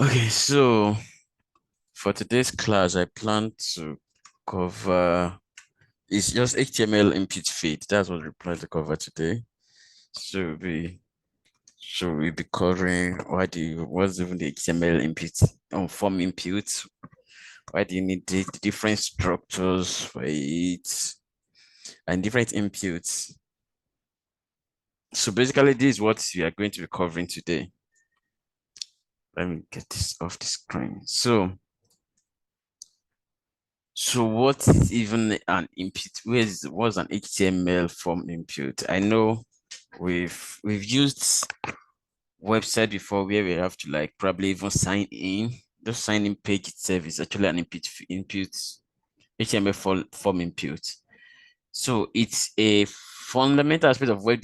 Okay, so for today's class, I plan to cover it's just HTML input feed. That's what we plan to cover today. So we'll be covering what's even the HTML input form input. Why do you need the different structures for it and different inputs? So basically, this is what we are going to be covering today. Let me get this off the screen. So what is even an input? What's an HTML form input? I know we've used website before where we have to like probably even sign in. The sign in page itself is actually an input HTML form input. So it's a fundamental aspect of web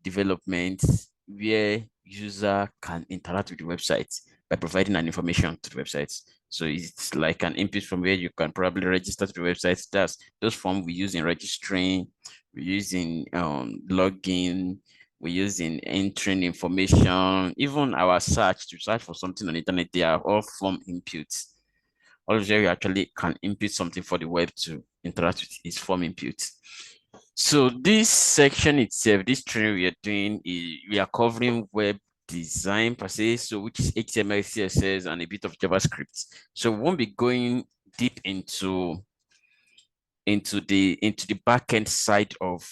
development where user can interact with the website by providing an information to the website. So it's like an input from where you can probably register to the website. That's those forms we use in registering, we use in login, we use in entering information, even our search to search for something on the internet. They are all form inputs. All of them actually can input something for the web to interact with its form input. So this section itself, this training we are doing, we are covering web design per se, so which is HTML, CSS, and a bit of JavaScript. So we won't be going deep into the backend side of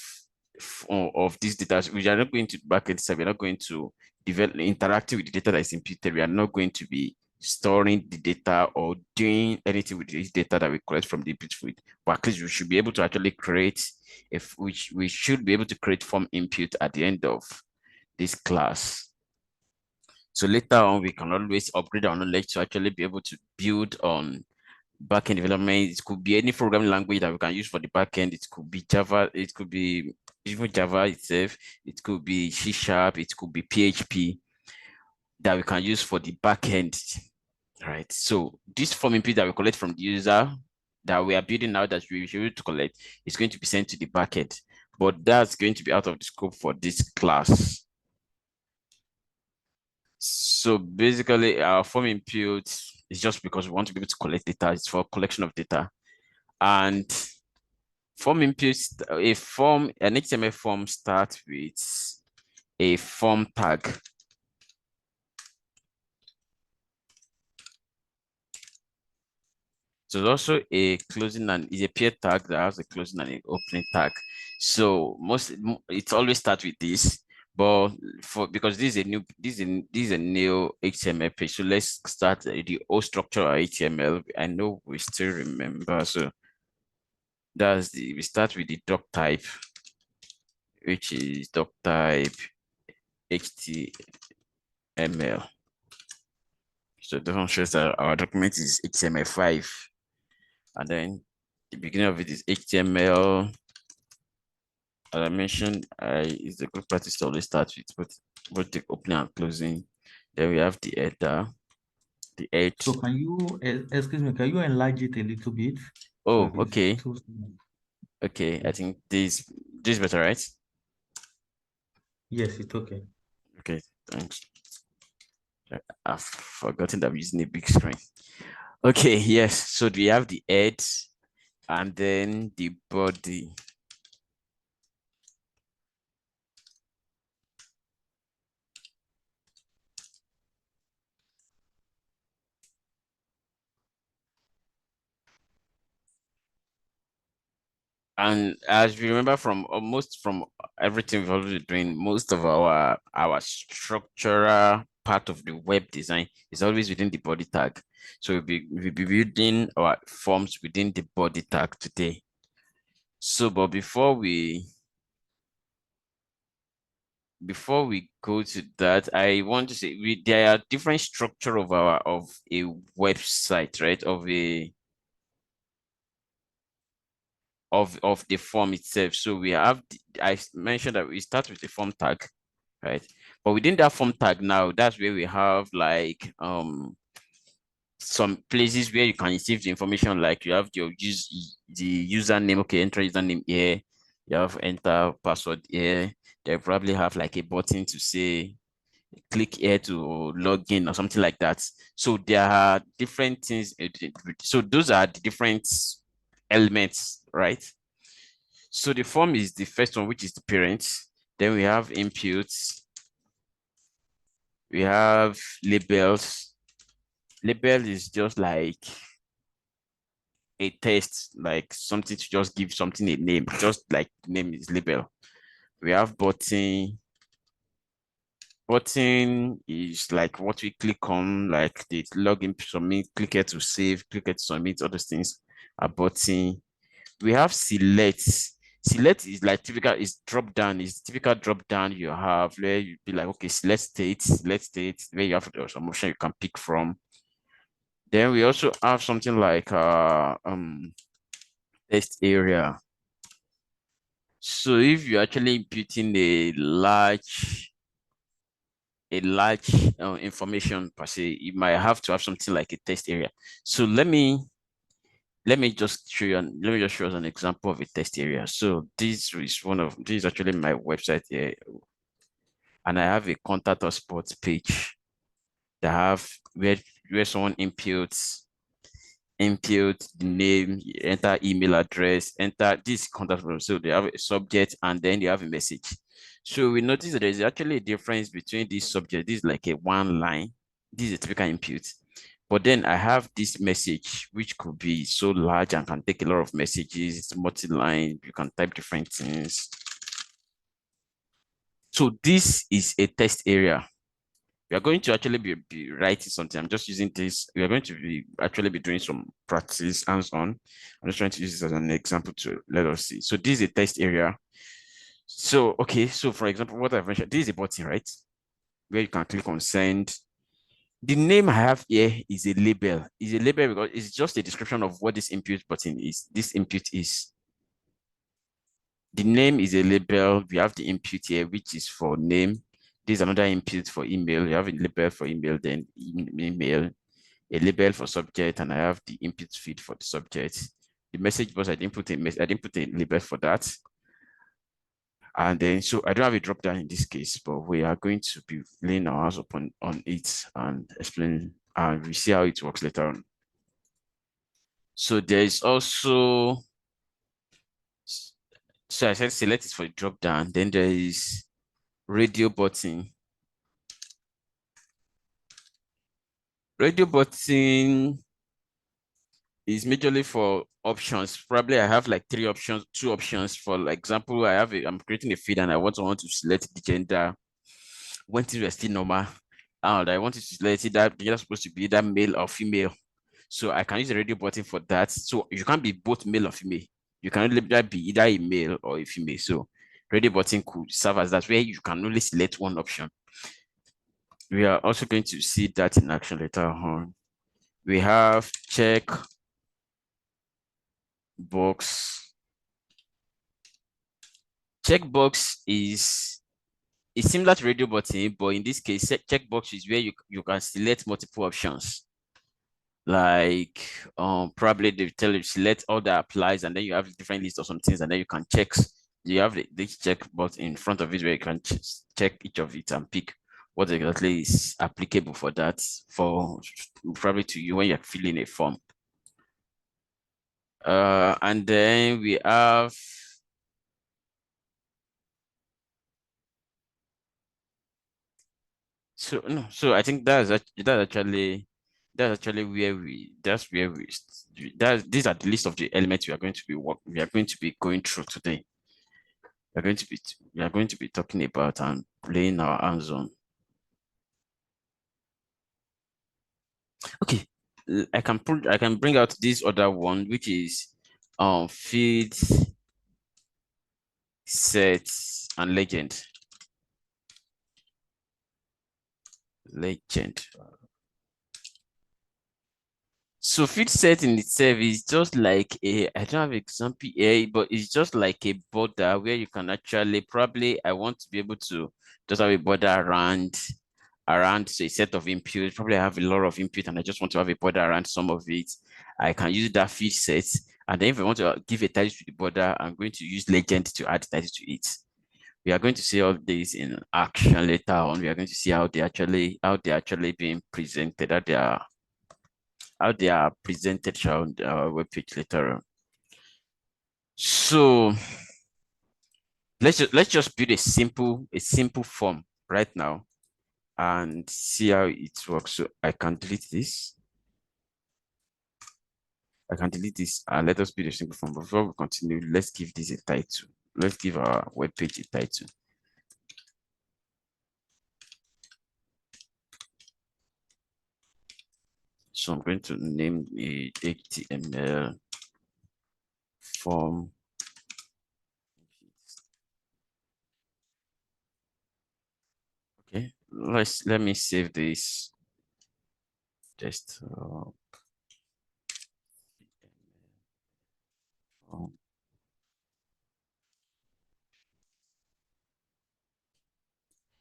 this data. We are not going to backend side. We're not going to develop interacting with the data that is imputed. We are not going to be storing the data or doing anything with this data that we collect from the input feed. But at least we should be able to actually create if we should be able to create form input at the end of this class. So later on, we can always upgrade our knowledge to actually be able to build on backend development. It could be any programming language that we can use for the backend. It could be Java, it could be even Java itself, it could be C Sharp, it could be PHP that we can use for the backend. Right. So this form input that we collect from the user that we are building now that we should be able to collect is going to be sent to the backend. But that's going to be out of the scope for this class. So basically, our form input is just because we want to be able to collect data. It's for collection of data. And form inputs, an HTML form starts with a form tag. So there's also a closing and is a peer tag that has a closing and an opening tag. So it always starts with this, but because this is a new HTML page. So let's start the old structure of HTML. I know we still remember. So we start with the doc type, which is doc type HTML. So the one shows that our document is HTML5. And then the beginning of it is HTML. As I mentioned, it's a good practice to always start with both the opening and closing. Then we have the header, the head. So can you, excuse me, can you enlarge it a little bit? Oh, So it's okay. too small. Okay, I think this is better, right? Yes, it's okay. Okay, thanks. I've forgotten that I'm using a big screen. Okay, yes. So we have the head and then the body. And as we remember from almost from everything we've already doing, most of our structural part of the web design is always within the body tag. So we'll be building our forms within the body tag today. So, but before we go to that, I want to say there are different structure of a website, right? Of the form itself. So we have, I mentioned that we start with the form tag, right? But within that form tag now, that's where we have like some places where you can receive the information, like you have the username, okay, enter username here, you have enter password here. They probably have like a button to say click here to log in or something like that. So there are different things. So those are the different elements, right? So the form is the first one, which is the parent. Then we have inputs. We have labels. Label is just like a text, like something to just give something a name, just like name is label. We have button. Button is like what we click on, like the login, submit, click here to save, click here to submit, all those things are button. We have select. Select is like typical, is drop down, is typical drop down you have where you be like, okay, select state, where you have some option you can pick from. Then we also have something like test area. So if you're actually imputing a large information per se, you might have to have something like a test area. So let me just show you let me just show us an example of a test area. So this is actually my website here, and I have a contact us sports page that have where someone input the name, enter email address, enter this contact form. So they have a subject and then they have a message. So we notice that there's actually a difference between this subject. This is like a one line. This is a typical input. But then I have this message, which could be so large and can take a lot of messages. It's multi-line. You can type different things. So this is a test area. We are going to actually be writing something. I'm just using this. We are going to actually be doing some practice hands-on. I'm just trying to use this as an example to let us see. So this is a test area. So, okay. So for example, what I've mentioned, this is a button, right? Where you can click on send. The name I have here is a label. Is a label because it's just a description of what this input button is. This input is. The name is a label. We have the input here, which is for name. This is another input for email. You have a label for email, then email, a label for subject, and I have the input feed for the subject. The message box, I didn't put a label for that. And then, so I don't have a drop down in this case, but we are going to be laying our hands upon on it and explain, and we see how it works later on. So there is also, so I said select is for the drop down. Then there is radio button. Radio button is majorly for options. Probably I have like three options, two options. For example, I'm creating a feed and I want to select the gender when things were still normal. And I want to select it that you're supposed to be either male or female. So I can use the radio button for that. So you can't be both male or female. You can only be either a male or a female. So radio button could serve as that where you can only select one option. We are also going to see that in action later on. We have check box. Checkbox is similar to radio button, but in this case, checkbox is where you can select multiple options. Like probably they tell you select all that applies, and then you have a different list of some things, and then you can check. You have this checkbox in front of it where you can check each of it and pick what exactly is applicable for that, for probably to you when you're filling a form. And then we have so no, so I think that's actually where these are the list of the elements we are going to be going through today. We are going to be talking about and playing our hands on. Okay, I can bring out this other one, which is feed set and legend. So feed set in itself is just like I don't have example here, but it's just like a border where you can actually probably I want to be able to just have a border around say, a set of inputs. Probably I have a lot of input and I just want to have a border around some of it. I can use that feed set. And then if I want to give a title to the border, I'm going to use legend to add title to it. We are going to see all this in action later on. We are going to see how they actually being presented, how they are presented on our webpage later on. So let's just build a simple form right now and see how it works. So I can delete this. I can delete this and let us build a simple form. Before we continue, let's give this a title. Let's give our web page a title. So I'm going to name a HTML form. Okay, let me save this. Just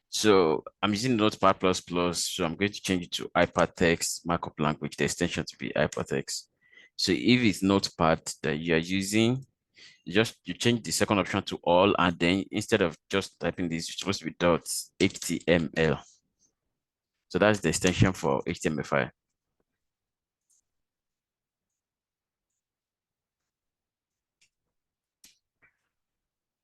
so I'm using Notepad++, so I'm going to change it to hypertext markup language, the extension to be hypertext. So if it's Notepad that you are using, you change the second option to all, and then instead of just typing this, it's supposed to be .html. So that's the extension for HTML file.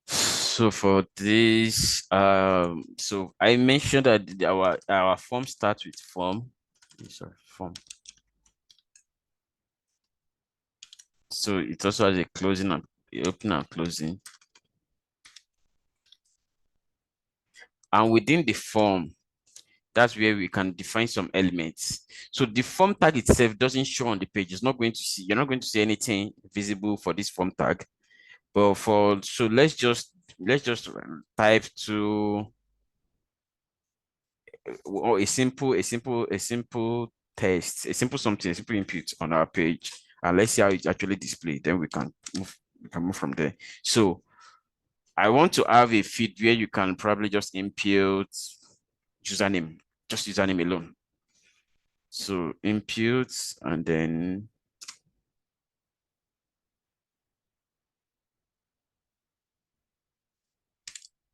So for this, so I mentioned that our form starts with form. Sorry, form. So it also has a closing and opening and closing. And within the form, that's where we can define some elements. So the form tag itself doesn't show on the page. You're not going to see anything visible for this form tag. But so let's just type to or a simple text, a simple input on our page, and let's see how it actually displays. Then we can move from there. So I want to have a feed where you can probably just input username, just username alone. So input and then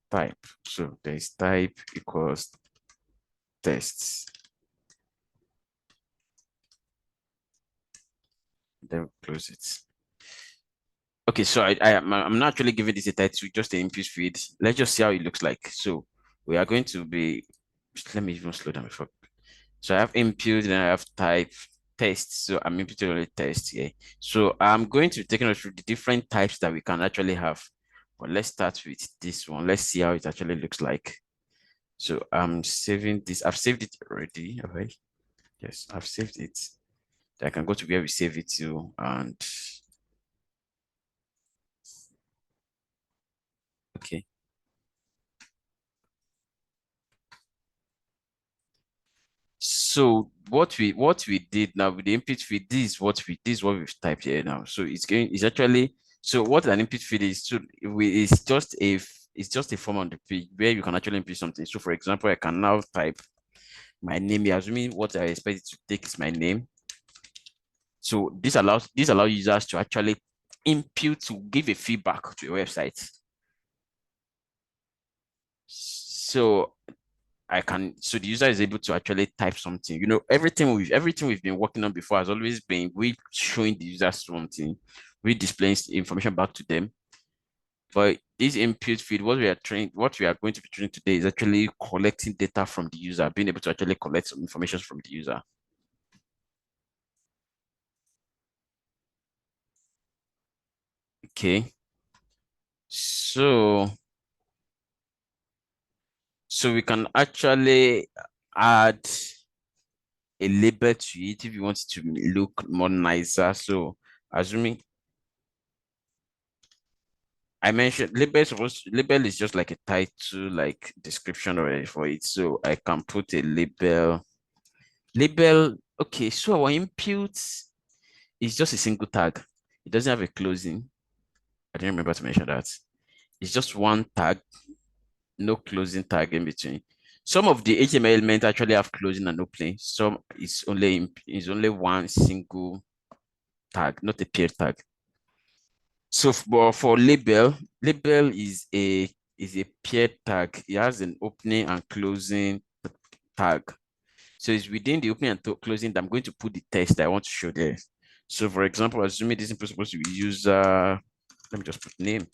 type. So there's type equals tests. Then close it. Okay, so I'm not actually giving this a title, just the input feed. Let's just see how it looks like. So we are going to be, let me even slow down before. So I have input, then I have type test. So I'm inputting only test here. So I'm going to be taking us through the different types that we can actually have. But let's start with this one. Let's see how it actually looks like. So I'm saving this. I've saved it already. Okay. Yes, I've saved it. I can go to where we save it to and okay. So what we did now with the input feed, this is what we've typed here now. So it's actually, so what an input feed is, so it's just a form on the page where you can actually input something. So for example, I can now type my name here, assuming what I expect it to take is my name. So this allows users to actually input to give a feedback to your website. So so the user is able to actually type something. Everything we've been working on before has always been we showing the user something, we displaying information back to them. But this input feed, what we are going to be training today is actually collecting data from the user, being able to actually collect some information from the user. Okay. So we can actually add a label to it if you want it to look more nicer. So assuming I mentioned label is just like a title, like description already for it. So I can put a label. Label, okay, so our input is just a single tag. It doesn't have a closing. I didn't remember to mention that. It's just one tag, no closing tag in between. Some of the HTML elements actually have closing and opening. Some is only one single tag, not a pair tag. So for label is a is a paired tag. It has an opening and closing tag. So it's within the opening and closing that I'm going to put the text that I want to show there. So for example, assuming this is supposed to be user, let me just put name.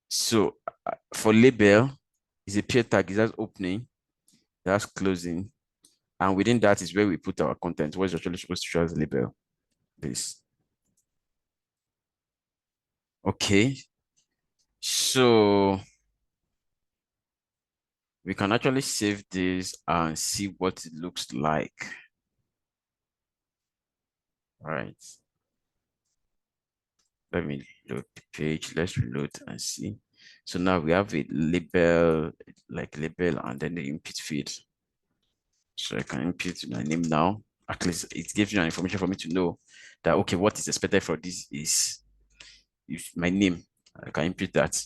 So for label, is a paired tag. It has opening, it has closing, and within that is where we put our content. What's actually supposed to show as a label? This. Okay. So we can actually save this and see what it looks like. All right. Let me load the page. Let's reload and see. So now we have a label, like label, and then the input field. So I can input my name now. At least it gives you an information for me to know that, okay, what is expected for this is my name. I can input that.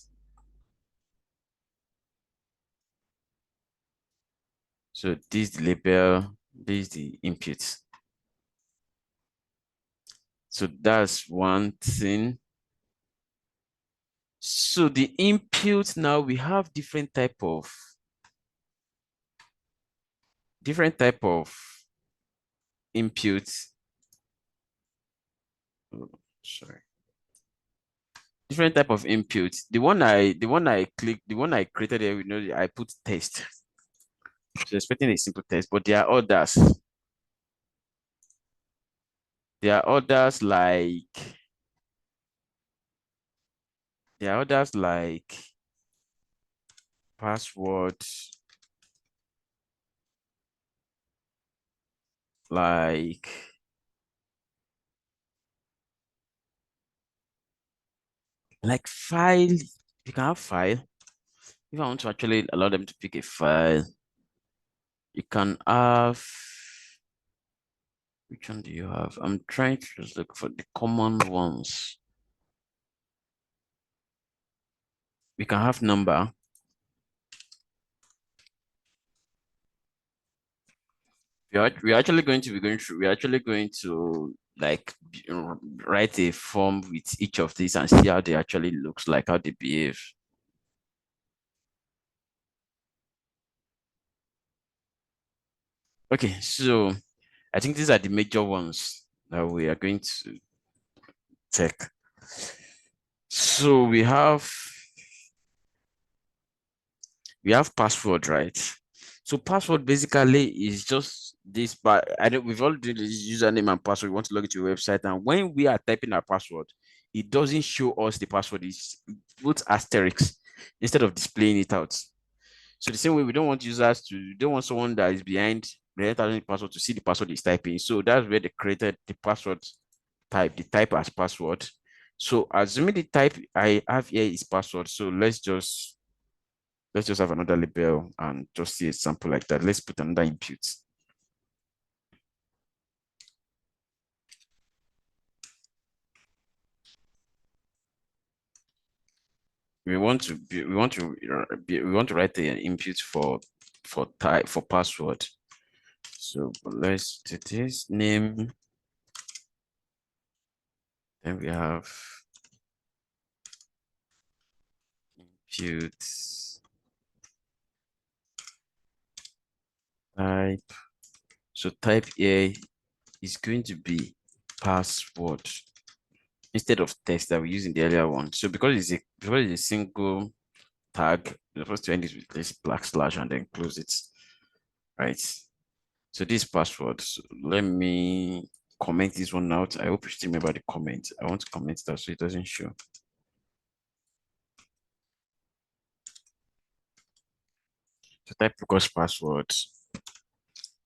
So this is the label, this is the input. So that's one thing. So the input now we have different type of inputs. Oh, sorry. Different type of inputs. The one I created here, I put test. So expecting a simple test, but there are others. There are others like there are others like password, like file. You can have file. If I want to actually allow them to pick a file, you can have. Which one do you have? I'm trying to just look for the common ones. We can have number. We're actually going to be going through. We're actually going to like write a form with each of these and see how they actually looks like, how they behave. Okay, so I think these are the major ones that we are going to check. So we have password, right? So password basically is just this, but I don't we've all done this username and password. We want to log into your website, and when we are typing our password, it doesn't show us the password. It puts asterisks instead of displaying it out. So the same way we don't want someone that is behind the password to see the password is typing. So that's where they created the password type, the type as password. So assuming the type I have here is password. So let's just have another label and just see a sample like that. Let's put another input. We want to write the input for password. So let's do this name. Then we have input type. So type here is going to be password instead of text that we used in the earlier one. So because it's a single tag, you're supposed to end it with this / and then close it. Right. So this password. So let me comment this one out. I hope you still remember the comment. I want to comment that so it doesn't show. So type focus password.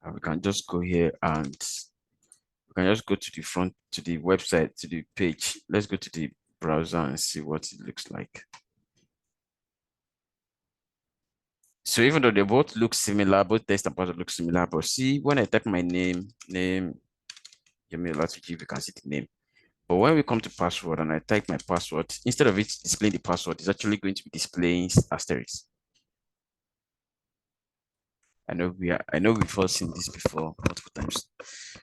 And we can just go here and we can just go to the front, to the website, to the page. Let's go to the browser and see what it looks like. So even though they both look similar, both text and password look similar, but see when I type my name Yomi Olatunji, you can see the name. But when we come to password and I type my password, instead of it displaying the password, it's actually going to be displaying asterisk. I know we've all seen this before multiple times.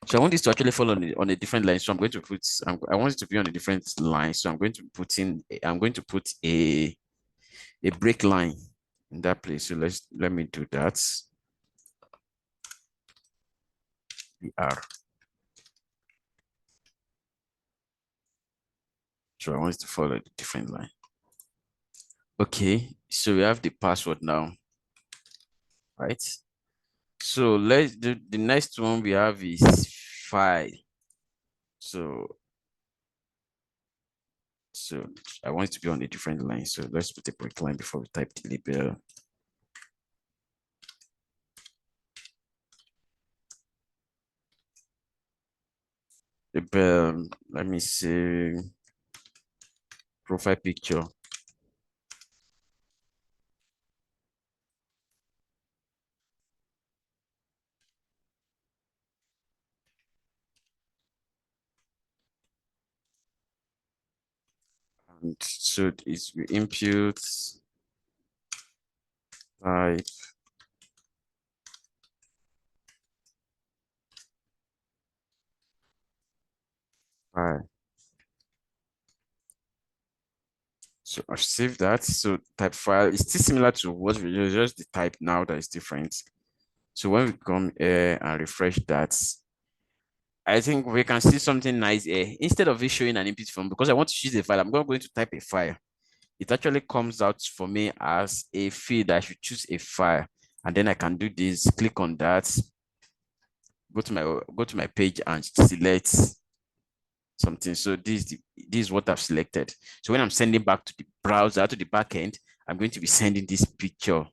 So I want this to actually fall on a different line. So I'm going to put I want it to be on a different line. So I'm going to put a break line in that place. So let me do that. BR. So I want it to follow a different line. Okay, so we have the password now, right? So let's do the next one we have is file. So so I want it to be on a different line. So let's put a break line before we type the label. Label, let me see, profile picture. And so it's input type file. So I've saved that. So type file is still similar to what we use, just the type now that is different. So when we come here and refresh that, I think we can see something nice here. Instead of it showing an input form, because I want to choose a file, I'm going to type a file. It actually comes out for me as a field. I should choose a file, and then I can do this. Click on that. Go to my page and select something. So this is what I've selected. So when I'm sending back to the browser to the backend, I'm going to be sending this picture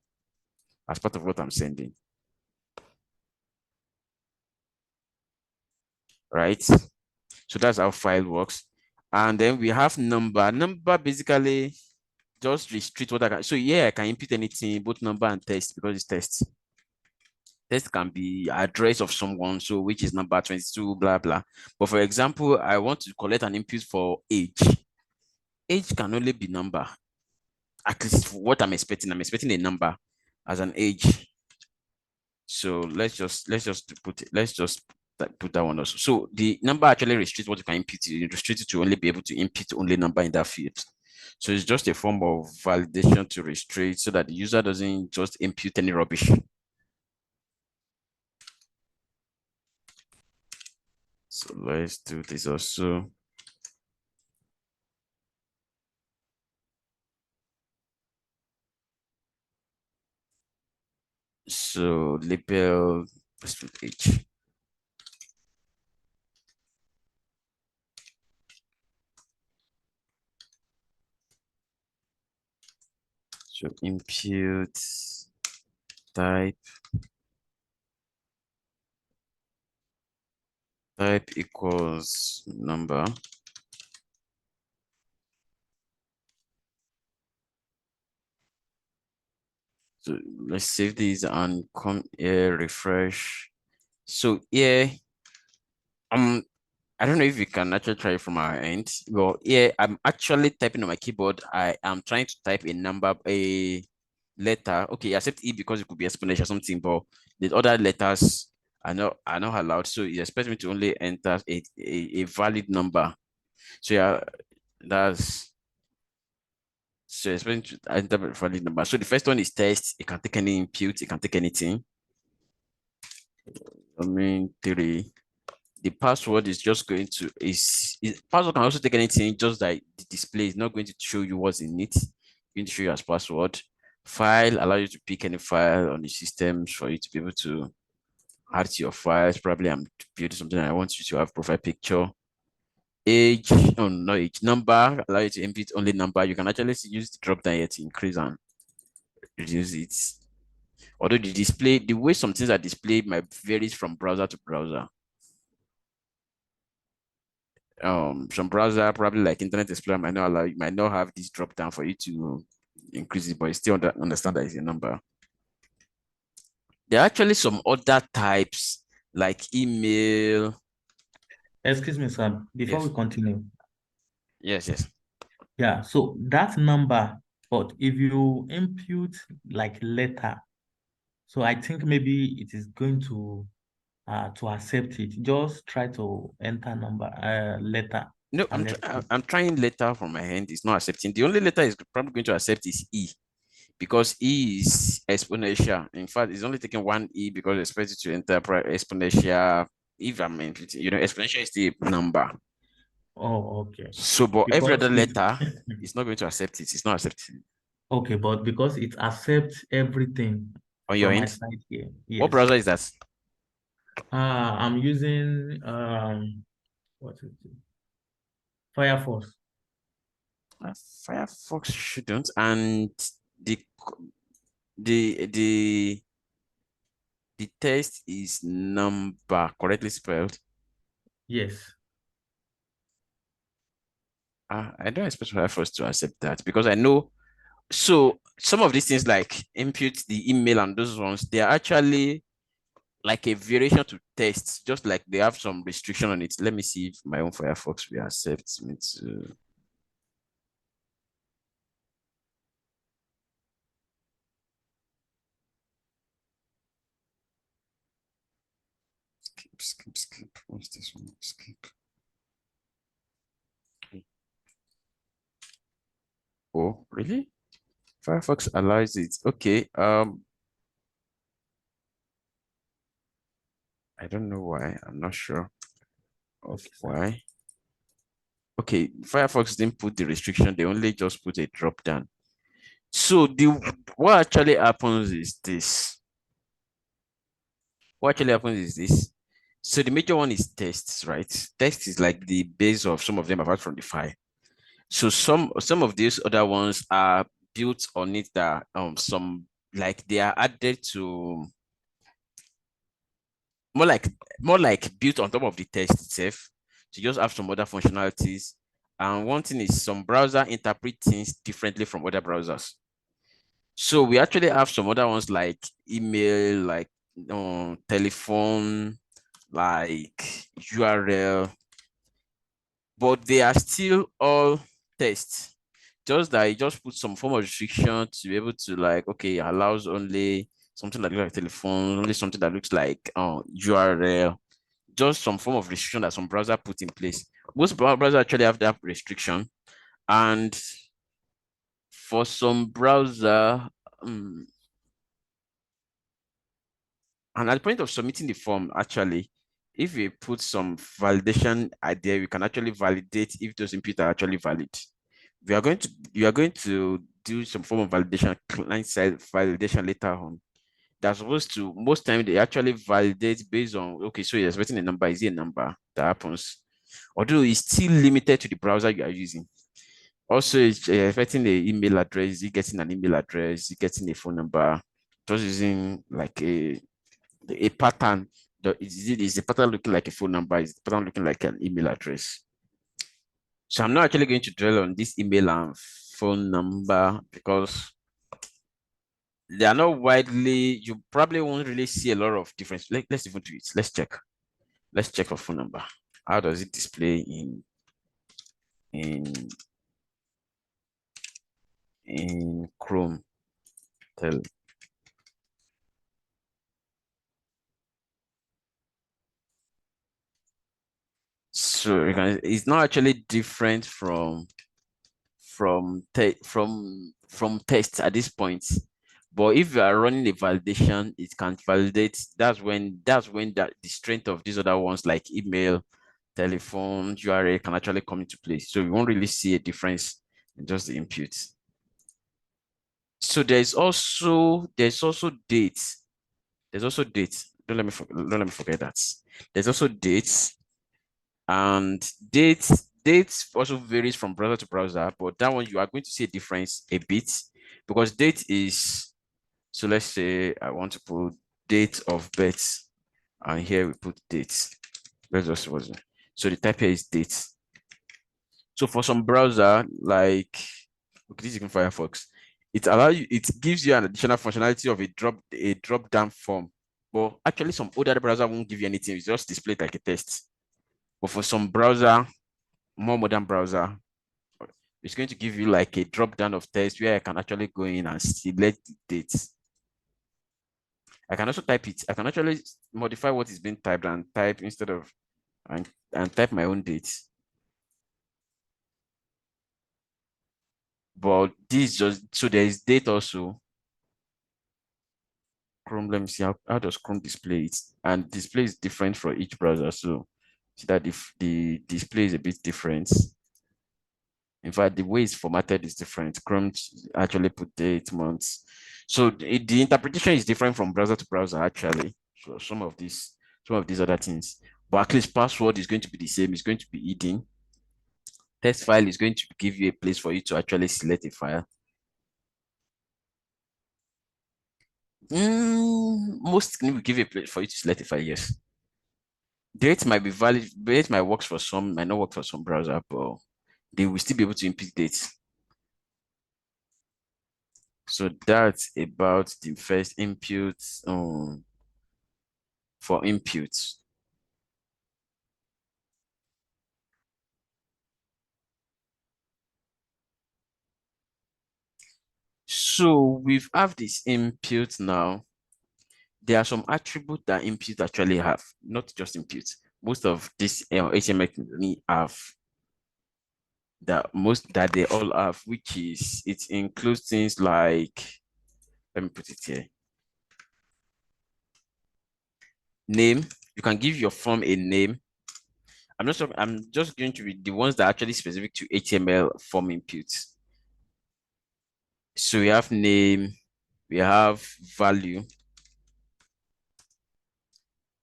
as part of what I'm sending. Right. So that's how file works. And then we have number. Number basically just restrict what I can. So yeah, I can input anything, both number and text, because it's text. Text can be address of someone, so which is number 22, blah blah. But for example, I want to collect an input for age. Age can only be number. At least what I'm expecting. I'm expecting a number as an age. So let's just put that one also. So the number actually restricts what you can input. It restricts it to only be able to input only number in that field. So it's just a form of validation to restrict so that the user doesn't just input any rubbish. So let's do this also. So label H. So input type equals number. So let's save this and come here, refresh. So here, I don't know if we can actually try it from our end. Well, yeah, I'm actually typing on my keyboard. I am trying to type a number, a letter. Okay, accept E because it could be exponential something, but the other letters are not allowed. So it expects me to only enter a valid number. So yeah, that's so it's expects me to enter a valid number. So the first one is test. It can take any input. It can take anything. I mean, three. The password is just going to password can also take anything, just like the display is not going to show you what's in it. It's going to show you as password. File allow you to pick any file on the systems for you to be able to add to your files. Probably I'm building something I want you to have profile picture. Age, oh no, age. Number allow you to input only number. You can actually use the drop down here to increase and reduce it. Although the way some things are displayed might varies from browser to browser. Some browser probably like Internet Explorer might not have this drop down for you to increase it, but you still understand that it's a number. There are actually some other types like email. Excuse me, sir. Before Yes, we continue, yes. yeah, so that number, but if you input like letter, So I think maybe it is going to accept it. Just try to enter number letter No, and let's see. I'm trying letter from my hand. It's not accepting. The only letter is probably going to accept is E because E is exponential. In fact, it's only taking one E because it's expected to enter exponential. If I mean, exponential is the number. Oh, okay. So, but every Because other it letter is not going to accept it. It's not accepting okay, but because it accepts everything on your from my end. side here. What Yes. browser is that? I'm using what is it? Firefox. Firefox shouldn't, and the the the the text is number correctly spelled. Yes. I don't expect Firefox to accept that because I know. So some of these things like input, the email, and those ones, they are actually like a variation to text, just like they have some restriction on it. Let me see if my own Firefox will accept me to skip. What's this one? Skip. Oh, really? Firefox allows it. Okay. I don't know why. I'm not sure of Okay, sir. why. Okay, Firefox didn't put the restriction. They only just put a drop down. So the what actually happens is this. What actually happens is this. So the major one is tests, right? Text is like the base of some of them apart from the file. So some of these other ones are built on it that some like they are added to more like more like built on top of the text itself to just have some other functionalities. And one thing is some browser interpret things differently from other browsers. So we actually have some other ones like email, like telephone, like URL, but they are still all text. Just that it just put some form of restriction to be able to like, okay, allows only something that looks like telephone, only something that looks like URL, just some form of restriction that some browser put in place. Most browsers actually have that restriction, and for some browser, um, and at the point of submitting the form, actually, if we put some validation idea, we can actually validate if those inputs are actually valid. We are going to do some form of validation, client side validation later on. That's supposed to most time they actually validate based on okay, so you're expecting a number, is it a number that happens? Although it's still limited to the browser you are using. Also, it's affecting the email address, you getting an email address, you getting a phone number, just using like a pattern. Is the pattern looking like a phone number? Is the pattern looking like an email address? So I'm not actually going to dwell on this email and phone number because they are not widely, you probably won't really see a lot of difference. Let's even do it. Let's check. Let's check for phone number. How does it display in in Chrome? Tell. So it's not actually different from tests at this point. But if you are running a validation, it can validate. That's when the strength of these other ones like email, telephone, URL can actually come into place. So we won't really see a difference in just the input. So there's also dates. There's also dates. Don't let me forget that. There's also dates. And dates also varies from browser to browser, but that one you are going to see a difference a bit because date is, so let's say I want to put date of birth, and here we put dates. Let's just was it. So the type here is date. So for some browser like okay, this is in Firefox, it gives you an additional functionality of a drop down form. But actually some other browser won't give you anything, it's just displayed like a text. But for some browser, more modern browser, it's going to give you like a drop down of text where I can actually go in and select the dates. I can also type it. I can actually modify what is being typed and type instead of and type my own date. But this just so there is date also. Chrome, let me see how does Chrome display it? And display is different for each browser. So see that if the display is a bit different. In fact, the way it's formatted is different. Chrome actually put date, months. So the interpretation is different from browser to browser, actually. So some of these other things. But at least password is going to be the same. It's going to be hidden. Text file is going to give you a place for you to actually select a file. Most will give you a place for you to select a file, yes. Date might be valid, date might work for some, might not work for some browser, but they will still be able to input dates. So that's about the first input for inputs. So we've have this input now. There are some attributes that input actually have, not just input. Most of this HTML can have that they all have, which is it includes things like, let me put it here. Name. You can give your form a name. I'm just going to read the ones that are actually specific to HTML form inputs. So we have name, we have value,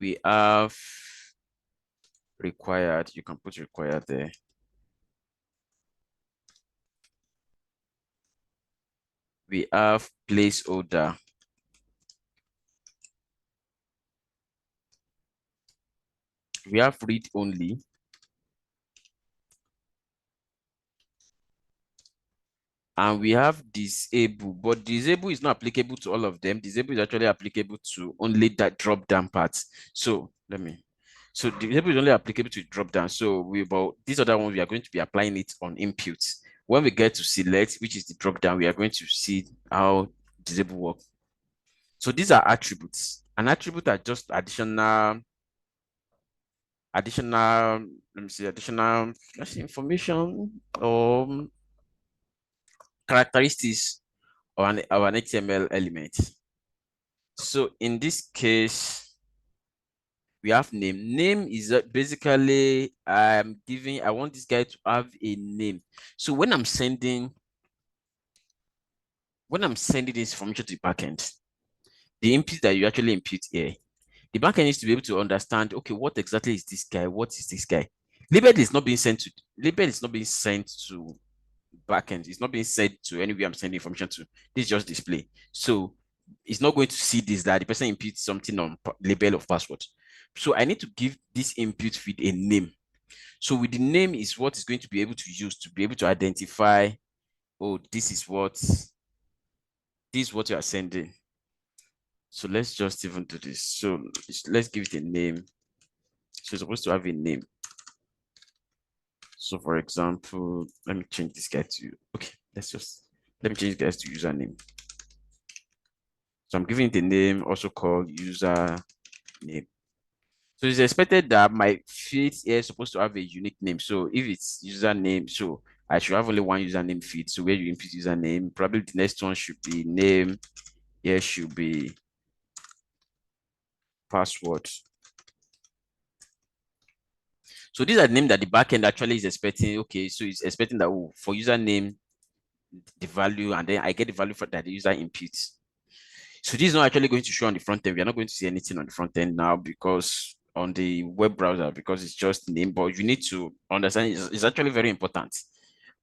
we have required. You can put required there. We have placeholder. We have read only. And we have disable, but disable is not applicable to all of them. Disable is actually applicable to only that drop down part. So so disable is only applicable to drop down. So about these other ones, we are going to be applying it on inputs. When we get to select, which is the drop down, we are going to see how disable works. So these are attributes. An attribute are just additional, let me see, additional information or characteristics of an HTML element. So in this case, we have name. Name is basically I want this guy to have a name. So when I'm sending this information to the backend, the input that you actually input here, the backend needs to be able to understand, okay, what exactly is this guy? What is this guy? Label is not being sent to backend. It's not being sent to anywhere I'm sending information to. This is just display. So it's not going to see this that the person inputs something on label of password. So I need to give this input field a name. So with the name is what is going to be able to use to be able to identify, oh, this is what you are sending. So let's just even do this. So let's give it a name. So it's supposed to have a name. So for example, let me change this guy to, okay, let me change this to username. So I'm giving it a name also called user name. So it's expected that my field here is supposed to have a unique name. So if it's username, so I should have only one username field. So where you input username, probably the next one should be name. Here should be password. So these are the names that the backend actually is expecting. Okay, so it's expecting that for username, the value, and then I get the value for that the user inputs. So this is not actually going to show on the front end. We are not going to see anything on the front end now because on the web browser, because it's just name, but you need to understand it's actually very important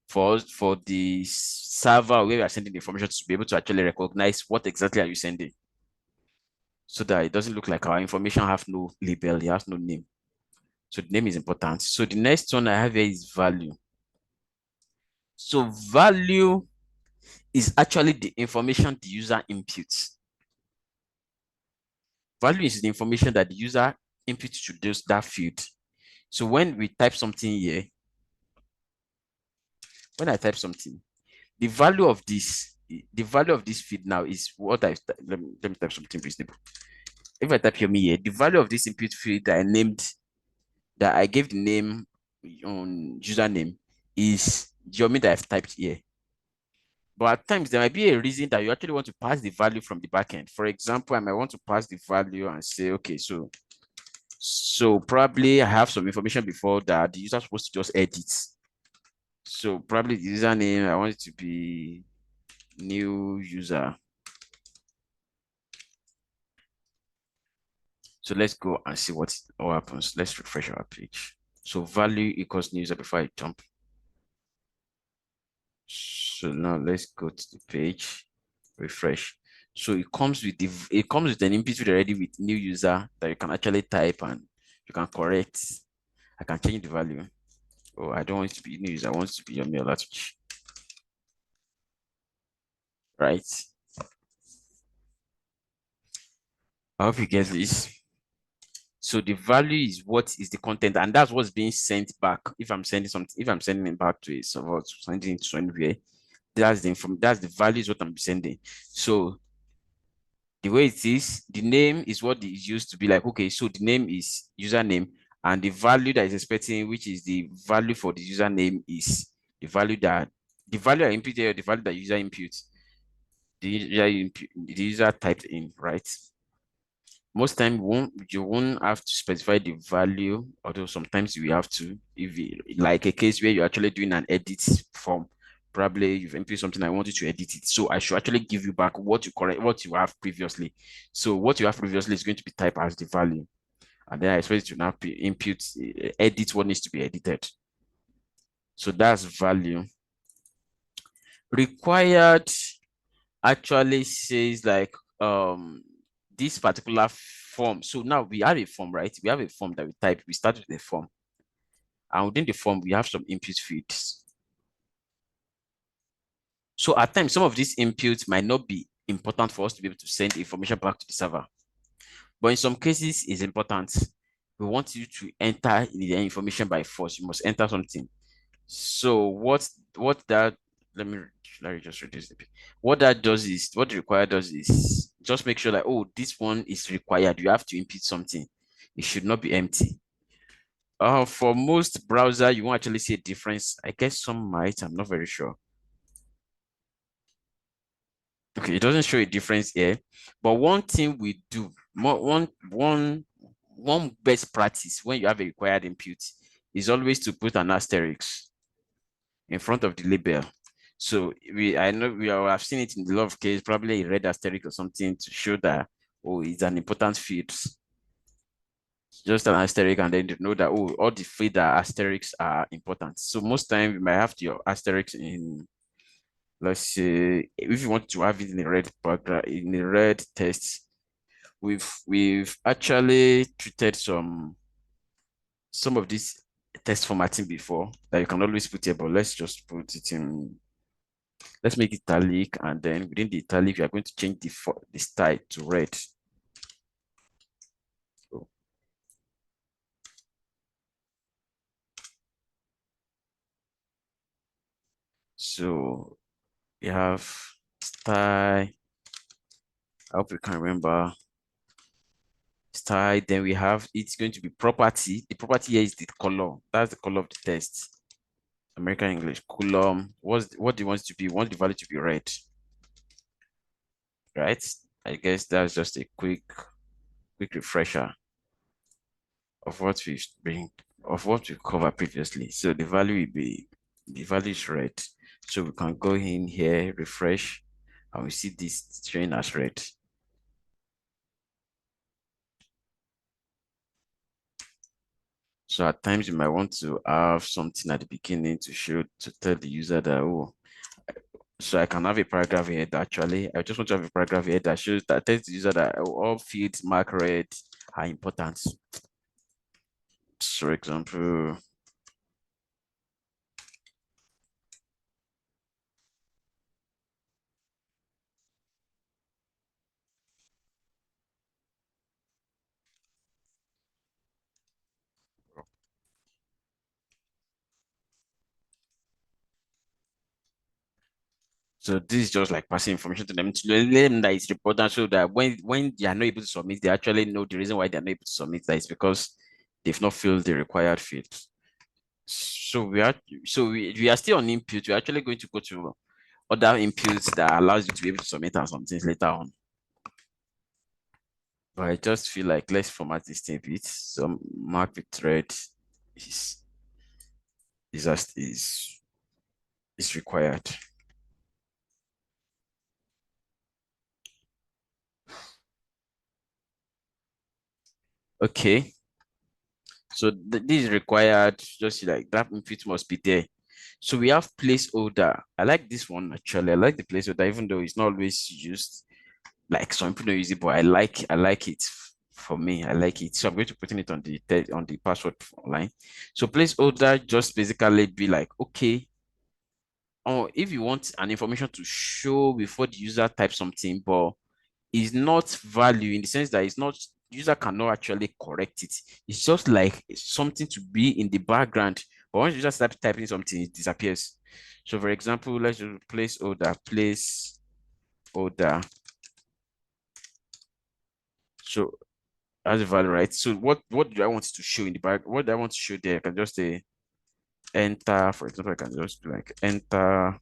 for us, for the server where we are sending the information to be able to actually recognize what exactly are you sending so that it doesn't look like our information have no label, it has no name. So the name is important. So the next one I have here is value. So value is actually the information the user inputs. Value is the information that the user inputs to that field. So when we type something here, when I type something, the value of this field now is what let me type something reasonable. if I type Yomi here, the value of this input field that I gave the name on username is Yomi that I've typed here. But at times there might be a reason that you actually want to pass the value from the backend. For example, I might want to pass the value and say, okay, so probably I have some information before that the user is supposed to just edit. So probably the username, I want it to be new user. So let's go and see what happens. Let's refresh our page. So value equals new user before I jump. So now let's go to the page, refresh. So it comes with an input field already with new user that you can actually type and you can correct. I can change the value. Oh, I don't want it to be new user. I want it to be your mail Olatunji. Right. I hope you get this. So the value is what is the content, and that's what's being sent back. If I'm sending something, if I'm sending it back to a server, sending it to anywhere, that's the value is what I'm sending. So the way it is, the name is what is used to be like, okay, so the name is username, and the value that is expecting, which is the value for the username, is the value I input here, the value that user inputs, the user typed in, right? Most time you won't have to specify the value, although sometimes you have to, if like a case where you're actually doing an edit form, probably you've input something, I want you to edit it, so I should actually give you back what you have previously. So what you have previously is going to be typed as the value, and then I expect you to now input, edit what needs to be edited. So that's value. Required actually says like this particular form. So now we have a form, right? We have a form that we type. We start with a form, and within the form we have some input fields. So at times some of these inputs might not be important for us to be able to send information back to the server, but in some cases it's important. We want you to enter the information by force. You must enter something. So what that let me just reduce the page. What that does is what the require does is just make sure that, oh, this one is required. You have to input something. It should not be empty. For most browser, you won't actually see a difference. I guess some might. I'm not very sure. Okay, it doesn't show a difference here. But one thing we do, one best practice when you have a required input is always to put an asterisk in front of the label. So I know I've seen it in a lot of cases, probably a red asterisk or something to show that, oh, it's an important field. Just an asterisk, and then you know that, oh, all the field that asterisks are important. So most time you might have your asterisk in, let's say, if you want to have it in a red paragraph, in a red text, we've actually treated some of this text formatting before that you can always put here, but let's just put it in. Let's make it italic, and then within the italic, we are going to change the style to red. So, so we have style. I hope you can remember style. Then we have, it's going to be property. The property here is the color. That's the color of the text. American English column. What do you want it to be? You want the value to be red, right? I guess that's just a quick refresher of what we've been of what we covered previously. So the value is red. So we can go in here, refresh, and we see this showing as red. So at times you might want to have something at the beginning to tell the user that, oh, so I can have a paragraph here that actually I just want to have a paragraph here that shows that tells the user that, oh, all fields marked red are important. For example, So this is just like passing information to them to let them that it's important so that when they are not able to submit, they actually know the reason why they are not able to submit that is because they've not filled the required field. So we are still on input. We're actually going to go to other inputs that allows you to be able to submit and some things later on. But I just feel like let's format this thing a bit. So mark with thread is is is required. Okay. So this is required, just like that input must be there. So we have placeholder. I like this one actually. I like the placeholder, even though it's not always used. Like some people don't use it, but I like it for me. I like it. So I'm going to put it on the password line. So placeholder just basically be like, okay, or if you want an information to show before the user types something, but is not value in the sense that it's not user cannot actually correct it. It's just like something to be in the background. But once you just start typing something, it disappears. So for example, let's just place order. So as a value, right? So what do I want it to show in the back? What do I want to show there? I can just say enter, for example, I can just do like enter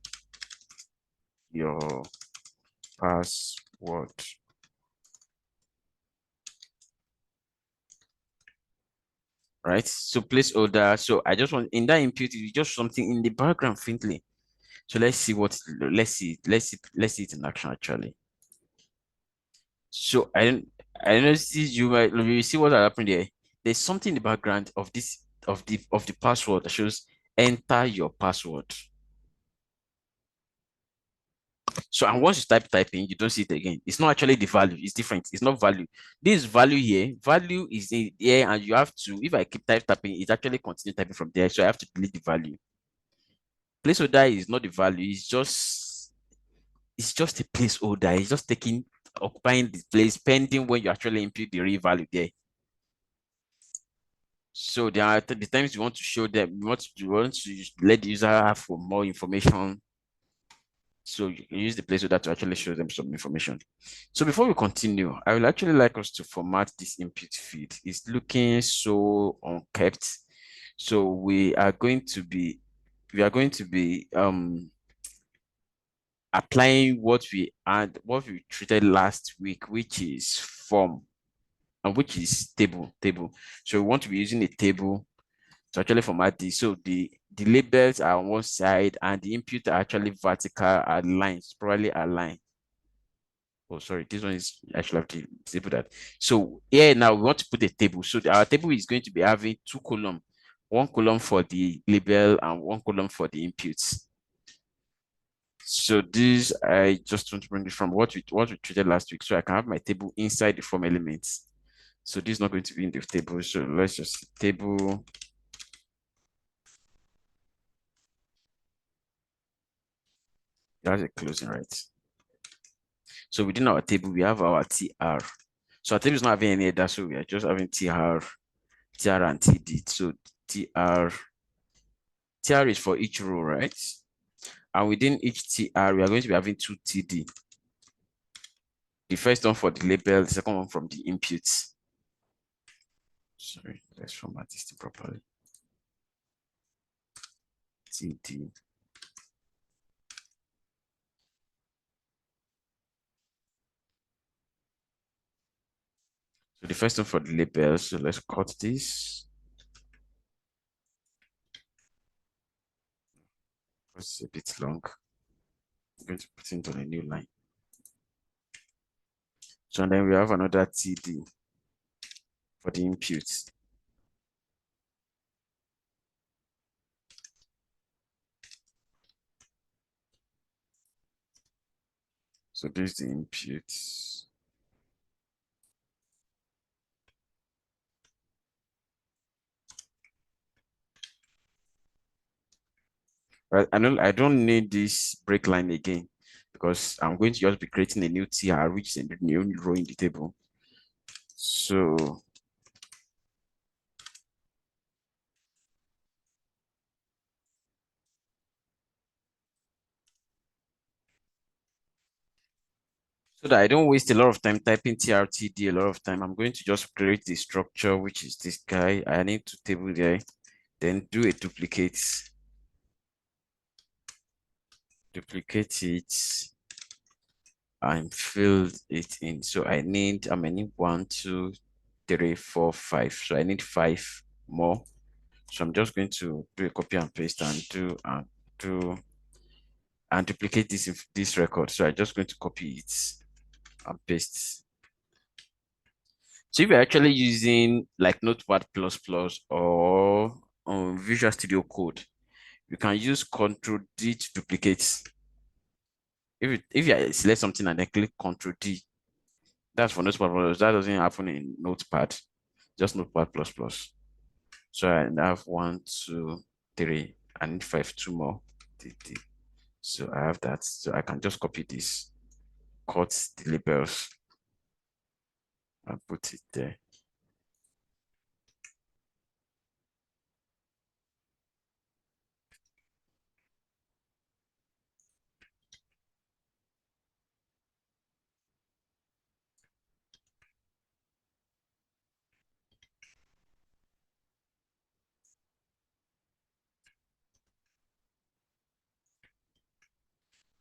your password. Right? So placeholder. So I just want in that input, it's just something in the background faintly. So let's see it in action actually. So I don't see you see what happened there. There's something in the background of this of the password that shows enter your password. So and once you typing, you don't see it again. It's not actually the value, it's different. It's not value. This value here, value is in here, and you have to, if I keep typing, it actually continue typing from there. So I have to delete the value. Placeholder is not the value, it's just a placeholder. It's just taking occupying the place pending when you actually input the real value there. So there are the times you want to show them, you want to let the user have for more information. So you can use the placeholder to actually show them some information. So before we continue, I would actually like us to format this input feed. It's looking so unkept. So we are going to be applying what we treated last week, which is form and which is table. So we want to be using a table to actually format this. So the labels are on one side and the input are actually vertical aligned, probably aligned. Oh, sorry, this one is actually have to disable that. So here now we want to put a table. So our table is going to be having two columns, one column for the label and one column for the inputs. So this I just want to bring it from what we treated last week. So I can have my table inside the form elements. So this is not going to be in the table. So let's just table. That's a closing, right? So within our table, we have our TR. So our table is not having any data, so we are just having TR and TD. So TR, TR is for each row, right? And within each TR, we are going to be having two TD. The first one for the label, the second one from the inputs. Sorry, let's format this thing properly. TD. So the first one for the label, so let's cut this. It's a bit long. I'm going to put it on a new line. So and then we have another TD for the inputs. So this is the inputs. Right, I don't need this break line again because I'm going to just be creating a new TR, which is a new row in the table. So So that I don't waste a lot of time typing TRTD a lot of time, I'm going to just create the structure, which is this guy. I need to table there, then do a duplicate it and fill it in. So I need 1, 2, 3, 4, 5. So I need 5 more. So I'm just going to do a copy and paste and do and duplicate this record. So I'm just going to copy it and paste. So if you're actually using like Notepad++ or Visual Studio Code, you can use Ctrl D to duplicate. If you select something and then click Ctrl D, that's for Notepad++. That doesn't happen in Notepad, just Notepad++. So I have 1, 2, 3, I need 5, 2 more. So I have that. So I can just copy this, cut the labels, and put it there.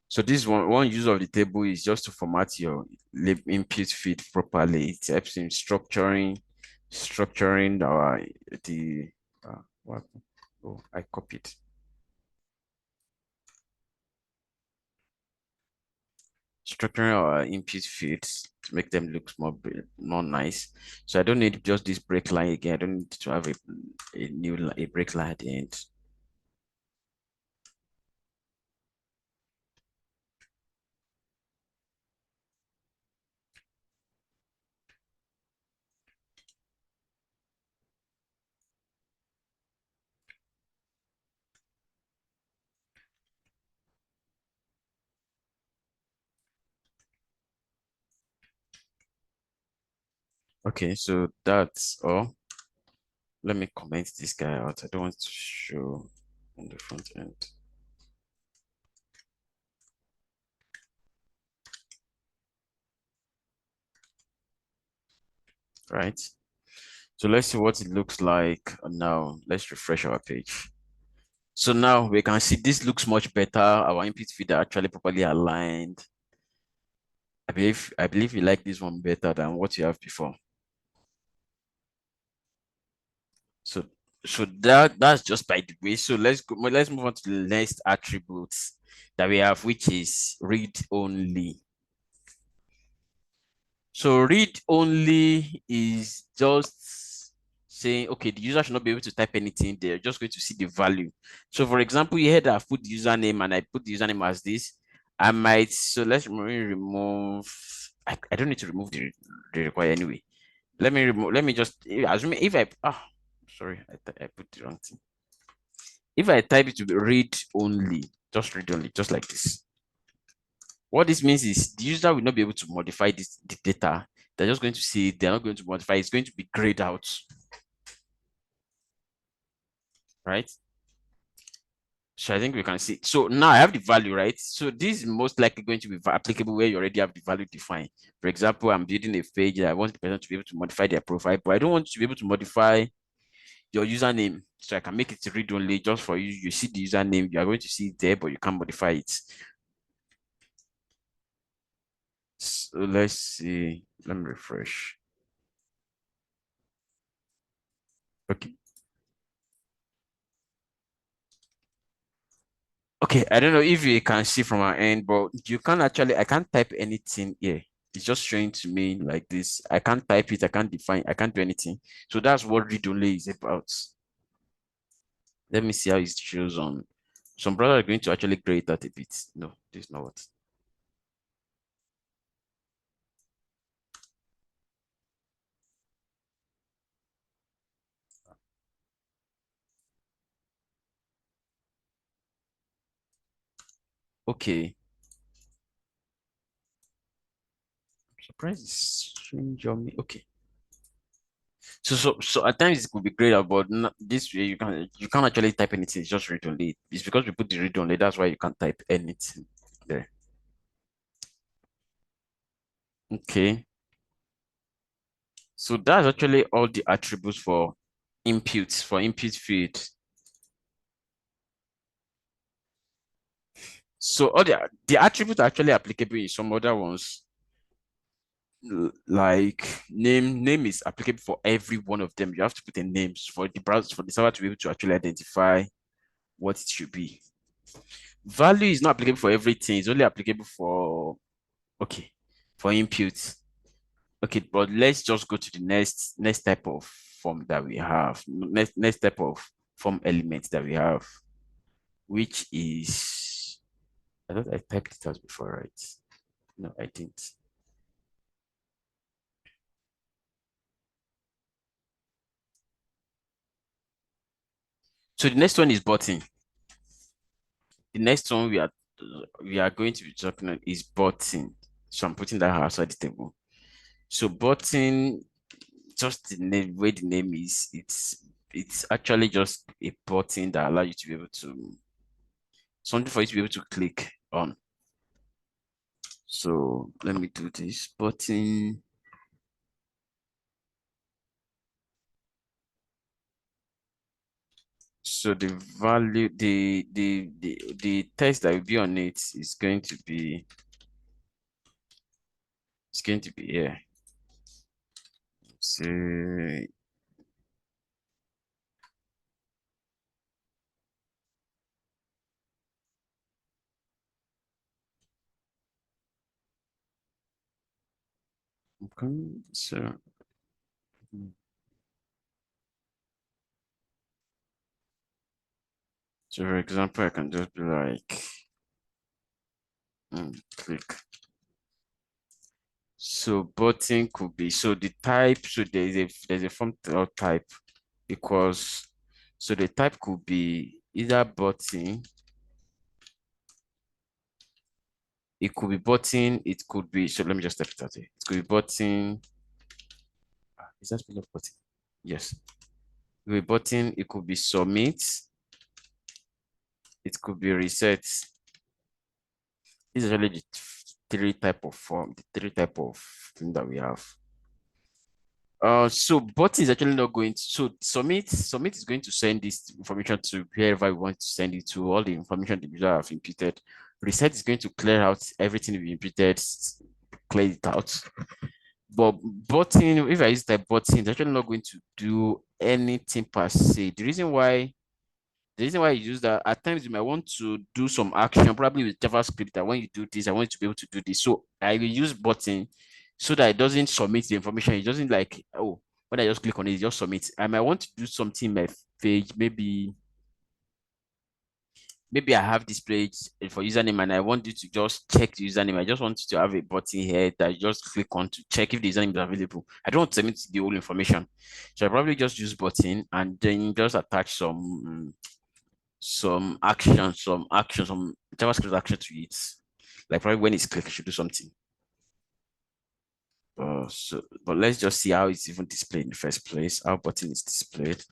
So this one use of the table is just to format your input feed properly. It helps in structuring our the what? Oh, I copied. Structuring our input feeds to make them look more nice. So I don't need just this break line again. I don't need to have a break line at the end. Okay, so that's all. Let me comment this guy out. I don't want to show on the front end. Right. So let's see what it looks like now. Let's refresh our page. So now we can see this looks much better. Our input feed are actually properly aligned. I believe you like this one better than what you have before. So that's just by the way. So let's move on to the next attributes that we have, which is read only. So read only is just saying, okay, the user should not be able to type anything. They're just going to see the value. So for example, you had I put the username and I put the username as this. I might, so let's remove, I don't need to remove the require anyway. Let me just, assume if sorry, I put the wrong thing. If I type it to be read only, just read only, just like this. What this means is the user will not be able to modify the data. They're just going to see it. They're not going to modify. It's going to be grayed out, right? So I think we can see. So now I have the value, right? So this is most likely going to be applicable where you already have the value defined. For example, I'm building a page. I want the person to be able to modify their profile, but I don't want to be able to modify your username. So I can make it read only just for you. You see the username, you are going to see it there, but you can't modify it. So let's see. Let me refresh. Okay. Okay, I don't know if you can see from our end, but you can't actually, I can't type anything here. It's just showing to me like this. I can't type it, I can't define, I can't do anything. So that's what read only is about. Let me see how it shows on. Some brother are going to actually grade that a bit. No, this is not what. Okay. Surprise is showing Yomi. Okay. So at times it could be greater, but this way you can't actually type anything. It's just read only. It's because we put the read only. That's why you can't type anything there. Okay. So that's actually all the attributes for inputs for input field. So all the attributes are actually applicable in some other ones. Like name is applicable for every one of them. You have to put in names for the browser for the server to be able to actually identify what it should be. Value is not applicable for everything. It's only applicable for okay for input. Okay, but let's just go to the next type of form that we have. Next type of form element that we have, which is I thought I typed it out before, right? No, I didn't. So the next one is button. The next one we are going to be talking on is button. So I'm putting that outside the table. So button, just the name, way the name is, it's actually just a button that allows you to be able to something for you to be able to click on. So let me do this button. So the value, the text that will be on it is going to be here. So okay, so for example, I can just be like click. So button could be so the type. So there's a form type because so the type could be either button. It could be button. It could be so. Let me just type it out here. It could be button. Is that spell of button? Yes. It could be button. It could be submit. It could be reset. These are really the three type of form. The three type of thing that we have. So bot is actually not going to, so submit is going to send this information to wherever we want to send it to, all the information the user have imputed. Reset is going to clear out everything we imputed, clear it out. But botting, if I use type botting, it's actually not going to do anything per se. The reason why you use that, at times you might want to do some action, probably with JavaScript, that when you do this, I want you to be able to do this. So I will use button so that it doesn't submit the information. It doesn't like, oh, when I just click on it, it just submit. I might want to do something in my page, maybe I have this page for username and I want you to just check the username. I just want you to have a button here that you just click on to check if the username is available. I don't want to submit the whole information. So I probably just use button and then just attach some JavaScript action to it. Like probably when it's clicked, it should do something. But let's just see how it's even displayed in the first place. How button is displayed.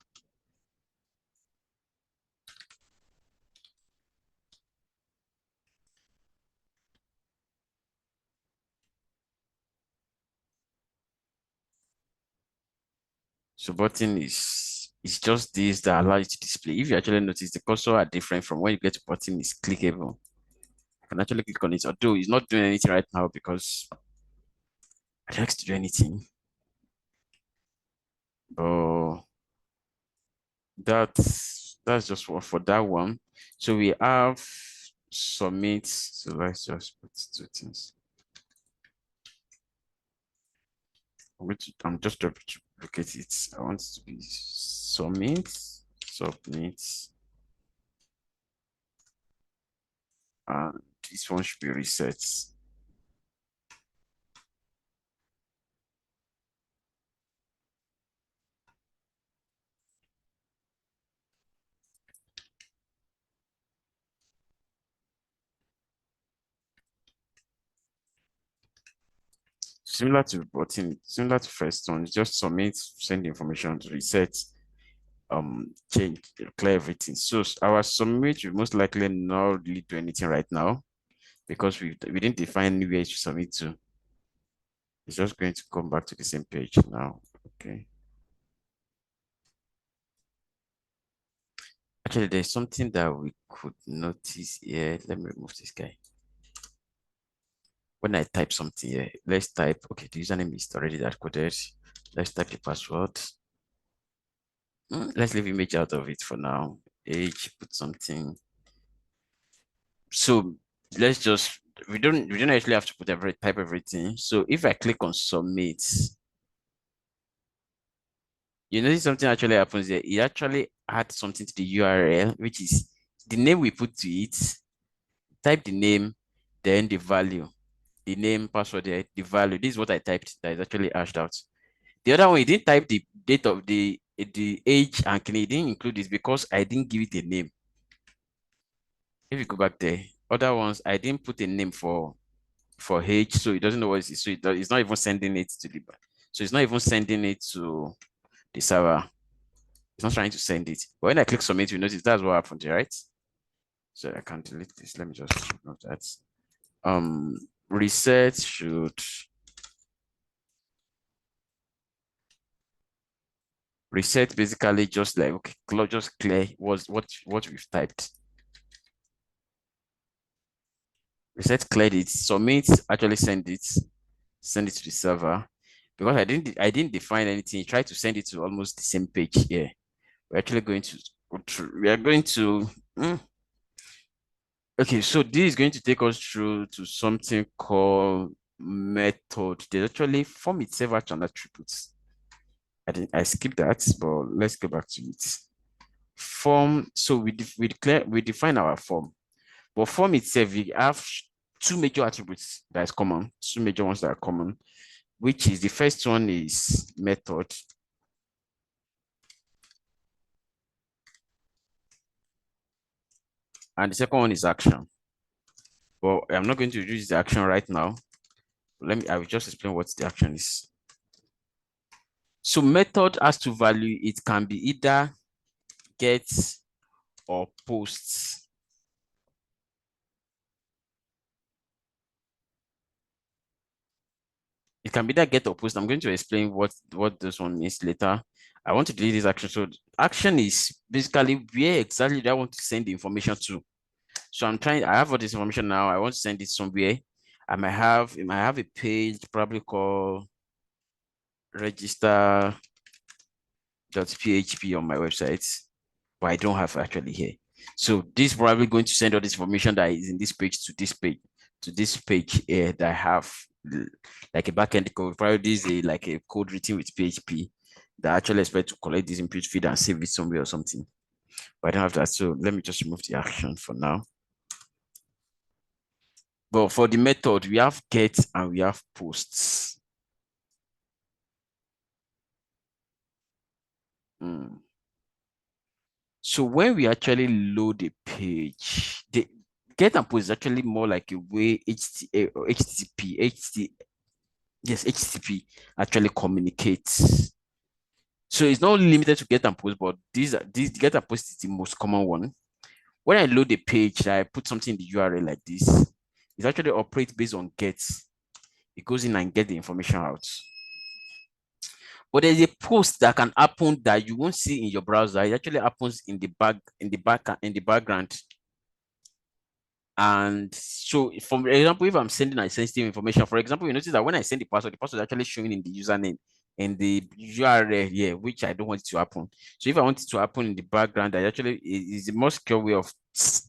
So button is just this that allows you to display. If you actually notice, the cursor are different from when you get to button is clickable. I can actually click on it, although it's not doing anything right now because I like to do anything. But that's just for that one. So we have submit. So let's just put two things. I'm just trying to duplicate it. I want it to be submit, and this one should be reset. Similar to button, similar to first one, just submit, send the information to reset, change, clear everything. So our submit will most likely not really do anything right now because we didn't define where to submit to. It's just going to come back to the same page now. Okay. Actually, there's something that we could notice here. Let me remove this guy. When I type something here, let's type, okay, the username is already that coded. Let's type the password. Let's leave image out of it for now. Age, put something. So let's just, we don't actually have to put type everything. So if I click on submit, you notice something actually happens there. It actually adds something to the URL, which is the name we put to it. Type the name, then the value. The name, password there, the value. This is what I typed that is actually hashed out. The other one, it didn't type the date of the age and it didn't include this because I didn't give it a name. If you go back there, other ones I didn't put a name for age, so it doesn't know what it is. So it's not even sending it to the so it's not even sending it to the server. It's not trying to send it. But when I click submit, you notice that's what happened, right? So I can delete this. Let me just note that. Um reset should reset basically just like okay, just clear was what we've typed. Reset cleared it, submit, actually send it to the server. Because I didn't define anything. Try to send it to almost the same page here. We're actually going to go through, we are going to okay, so this is going to take us through to something called method. There's actually form itself actually attributes. I skipped that, but let's go back to it. Form, so we define our form. But form itself, we have two major attributes that is common, two major ones that are common, which is the first one is method, and the second one is action. But I'm not going to use the action right now. I will just explain what the action is. So method has to value, it can be either get or post. It can be either get or post. I'm going to explain what this one means later. I want to delete this action. So action is basically where exactly do I want to send the information to. So I have all this information now. I want to send it somewhere. I might have a page probably called register.php on my website, but I don't have actually here. So this is probably going to send all this information that is in this page to this page here that I have like a backend code. Probably this is like a code written with PHP that actually expect to collect this input feed and save it somewhere or something. But I don't have that. So let me just remove the action for now. But for the method, we have get and we have posts. Mm. So when we actually load a page, the get and post is actually more like a way HTTP actually communicates. So it's not limited to get and post, but these get and post is the most common one. When I load a page, I put something in the URL like this. It actually operates based on get. It goes in and get the information out. But there's a post that can happen that you won't see in your browser. It actually happens in the background. And so, for example, if I'm sending a sensitive information, for example, you notice that when I send the password is actually showing in the username and the URL here, which I don't want it to happen. So if I want it to happen in the background, I actually is the most secure way of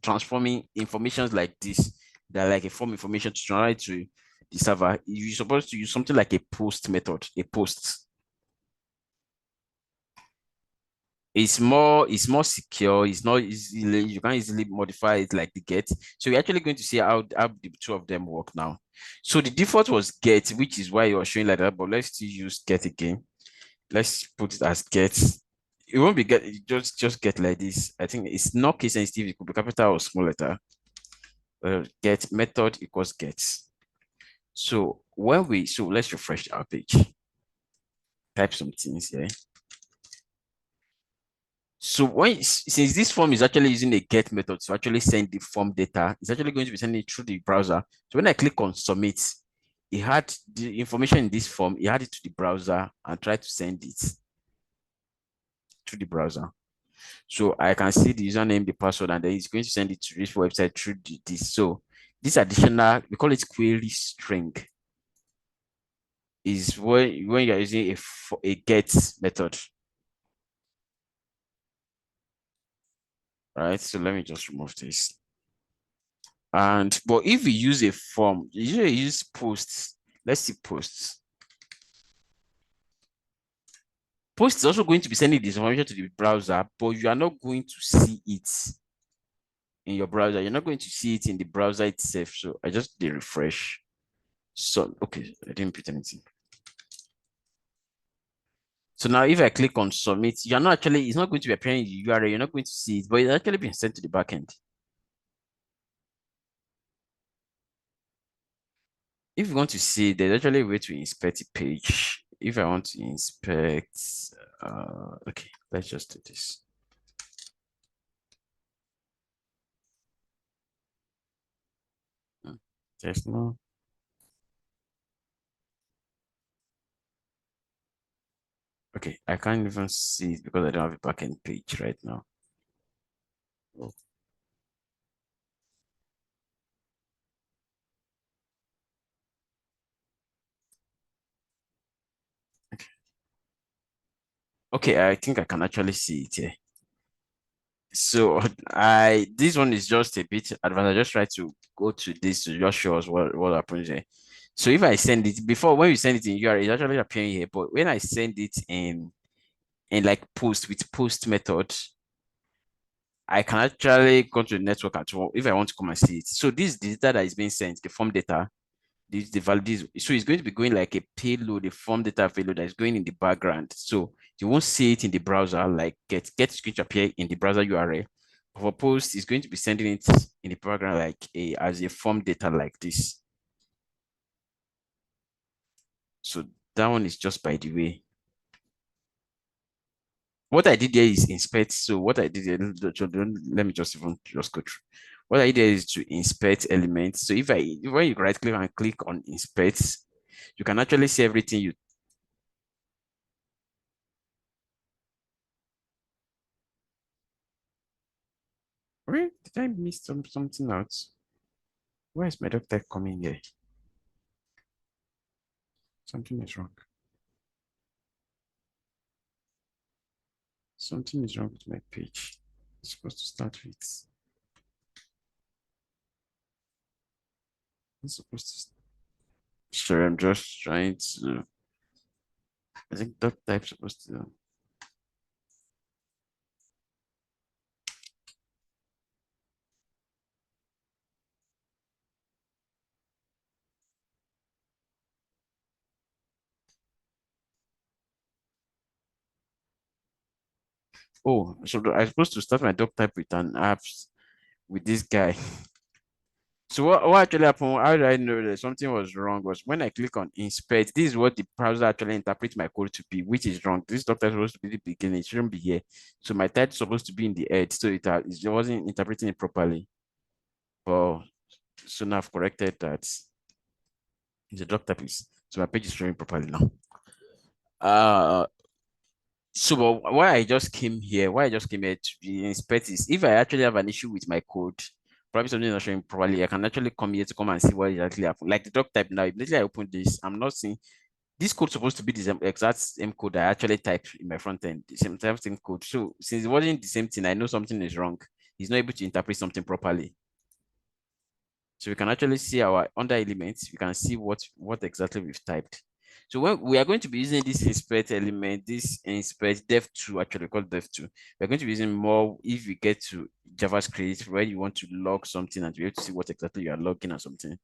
transforming informations like this, that like a form information to transfer to the server. You're supposed to use something like a post method, a post. It's more secure. It's not easily you can't easily modify it like the get. So we're actually going to see how the two of them work now. So the default was get, which is why you're showing like that, but let's still use get again. Let's put it as get. It won't be get, just get like this. I think it's not case sensitive, it could be capital or small letter. Get method equals get. So let's refresh our page. Type some things here. So since this form is actually using a get method to actually send the form data, it's actually going to be sending it through the browser. So when I click on submit, he had the information in this form, he had it to the browser and tried to send it to the browser. So I can see the username, the password, and then he's going to send it to this website through this. So this additional, we call it query string, is when you're using a get method, right? So let me just remove this. And but if we use a form, you usually use posts. Let's see posts. Post is also going to be sending this information to the browser, but you are not going to see it in your browser. You're not going to see it in the browser itself. So I just did refresh. So okay, I didn't put anything. So now if I click on submit, you're not actually, it's not going to be appearing in the URL, you're not going to see it, but it's actually being sent to the backend. If you want to see, there's actually a way to inspect the page. If I want to inspect, okay, let's just do this. There's no, okay, I can't even see it because I don't have a backend page right now. Oh, okay. Okay, I think I can actually see it here. So this one is just a bit advanced. I just try to go to this to just show us what happens here. So if I send it before, when you send it in URL, it's actually appearing here. But when I send it in like post with post method, I can actually go to the network at all if I want to come and see it. So this data that is being sent, the form data, this the value. So it's going to be going like a payload, a form data payload that is going in the background. So you won't see it in the browser, like get is going to appear in the browser URL. For post, is going to be sending it in the background like a as a form data like this. So that one is just by the way. What I did there is inspect. So what I did there, let me just even just go through. What I did there is to inspect elements. So if I when you right click and click on inspect, you can actually see everything you. Wait, did I miss something out? Why is my doctor coming here? Something is wrong. Something is wrong with my page. It's supposed to start with. It's supposed to. Sure, I'm just trying to. I think doc type supposed to. Oh, so I'm supposed to start my doc type with an apps with this guy. So what actually happened? How did I know that something was wrong? Was when I click on inspect, this is what the browser actually interprets my code to be, which is wrong. This doctor is supposed to be the beginning, it shouldn't be here. So my title is supposed to be in the head, so it wasn't interpreting it properly. But soon I've corrected that. The doctor piece. So my page is showing properly now. Uh so why I just came here, why I just came here to be inspect is if I actually have an issue with my code, probably something not showing properly, I can actually come here to come and see what exactly happened. Like the doc type now, immediately I open this, I'm not seeing this code supposed to be the exact same code I actually typed in my front end, the same code. So since it wasn't the same thing, I know something is wrong. He's not able to interpret something properly. So we can actually see our under elements, we can see what exactly we've typed. So when we are going to be using this inspect element, this inspect dev2, actually called dev2, we're going to be using more if we get to JavaScript where you want to log something and to be able to see what exactly you are logging or something.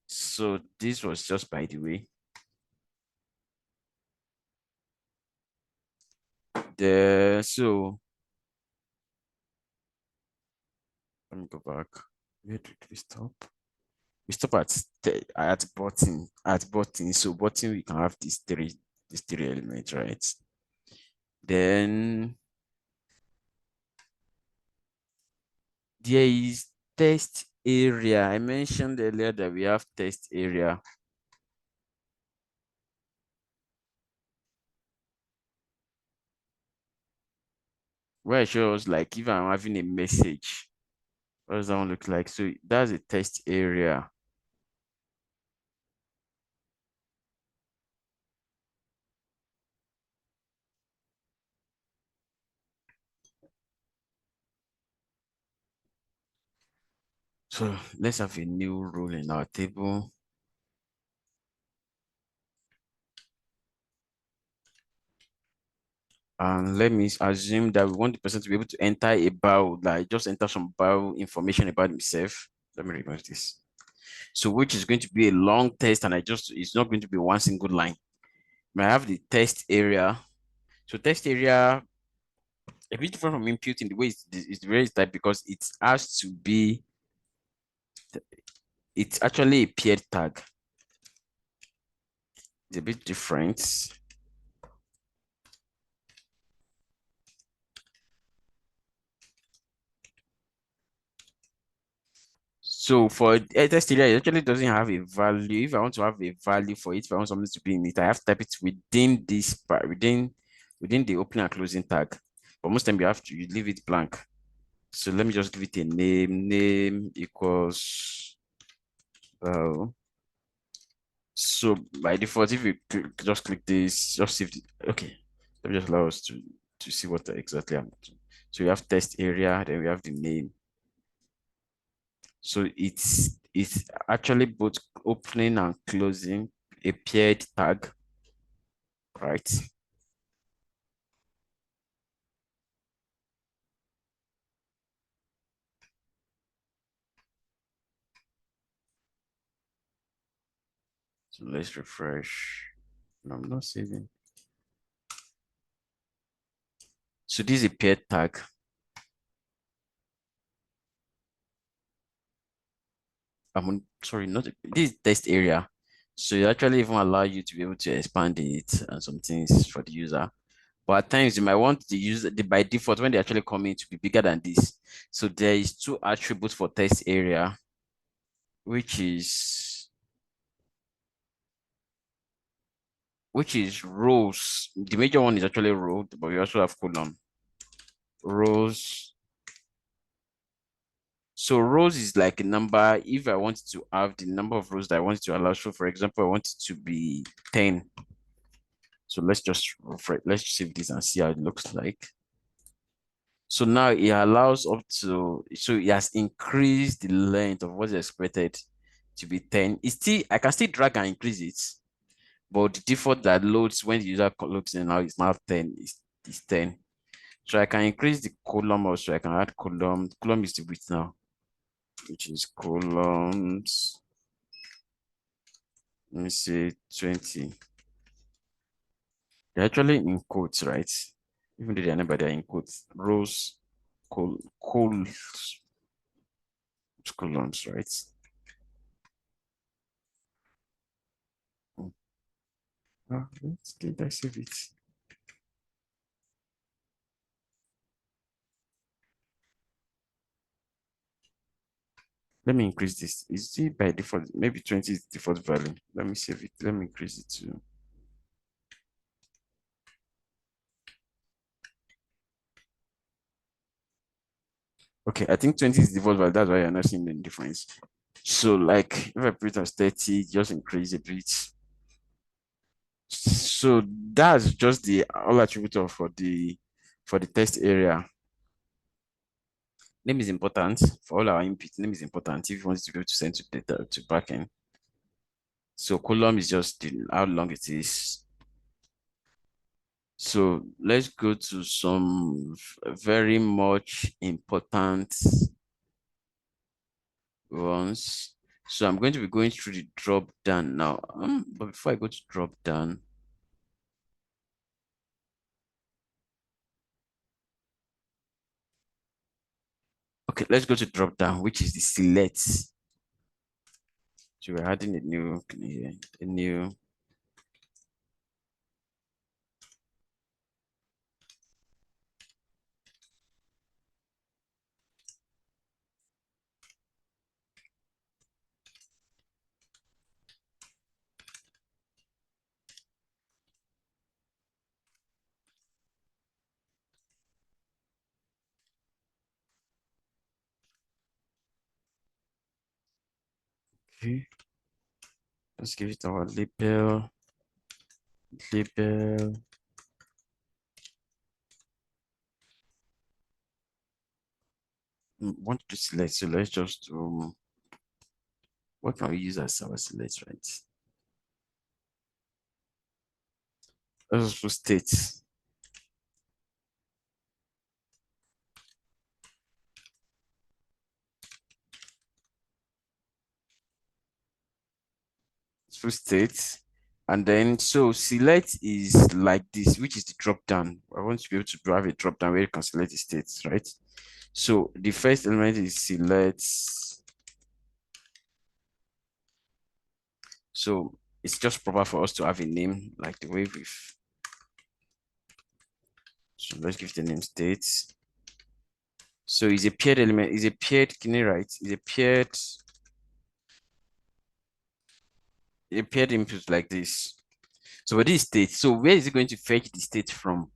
So this was just by the way. So let me go back. Where did we stop? We stop at button. So button we can have these three elements, right? Then there is test area. I mentioned earlier that we have test area. where it shows like if I'm having a message, what does that one look like? So that's a test area. So let's have a new rule in our table. And let me assume that we want the person to be able to enter a bio, like just enter some bio information about himself. Let me remove this. So which is going to be a long test, and it's not going to be one single line. I have the test area. So test area a bit different from input in the way it's very typed because it has to be it's actually a paired tag. It's a bit different. So for a test area, it actually doesn't have a value. If I want to have a value for it, if I want something to be in it, I have to type it within this part, within the opening and closing tag. But most time you leave it blank. So let me just give it a name. Name equals so by default, if you just click this, just save the, okay. Let me just allow us to see what exactly I'm doing. So we have test area, then we have the name. So it's actually both opening and closing a paired tag, right? So let's refresh. No, I'm not saving. So this is a paired tag. Sorry, not this is test area. So it actually even allow you to be able to expand it and some things for the user. But at times you might want the user by default when they actually come in to be bigger than this. So there is two attributes for test area, which is rows. The major one is actually row, but we also have column. Rows. So rows is like a number. If I want to have the number of rows that I want to allow, so for example, I want it to be 10. So let's just refresh, let's save this and see how it looks like. So now it allows up to, so it has increased the length of what is expected to be 10. It's still, I can still drag and increase it, but the default that loads when the user logs in now is now 10, is 10. So I can increase the column also, I can add column. Column is the width now, which is columns, let me say 20. They're actually in quotes, right? Even though they're not, they're in quotes. Rows, columns, right? Did I save it? Let me increase this. Is it by default? Maybe 20 is default value. Let me save it. Let me increase it to. Okay, I think 20 is default value. That's why you're not seeing any difference. So, like, if I put it as 30, just increase a bit. So that's just the all attribute for the test area. Name is important for all our input. Name is important if you want to be able to send to data to backend. So column is just how long it is. So let's go to some very much important ones. So I'm going to be going through the drop down now. But before I go to drop down, okay, let's go to drop down, which is the select. So we're adding a new. Okay, let's give it our label. Label. Want to select, so let's just what can we use as our select, right? Let's just put state. Full state. And then so select is like this, which is the drop down. I want to be able to have a drop down where you can select the states, right? So the first element is select. So it's just proper for us to have a name like the way we've. So let's give the name states. So it's a paired element, is a paired, can you write? Is a paired input like this. So what is state? So where is it going to fetch the state from?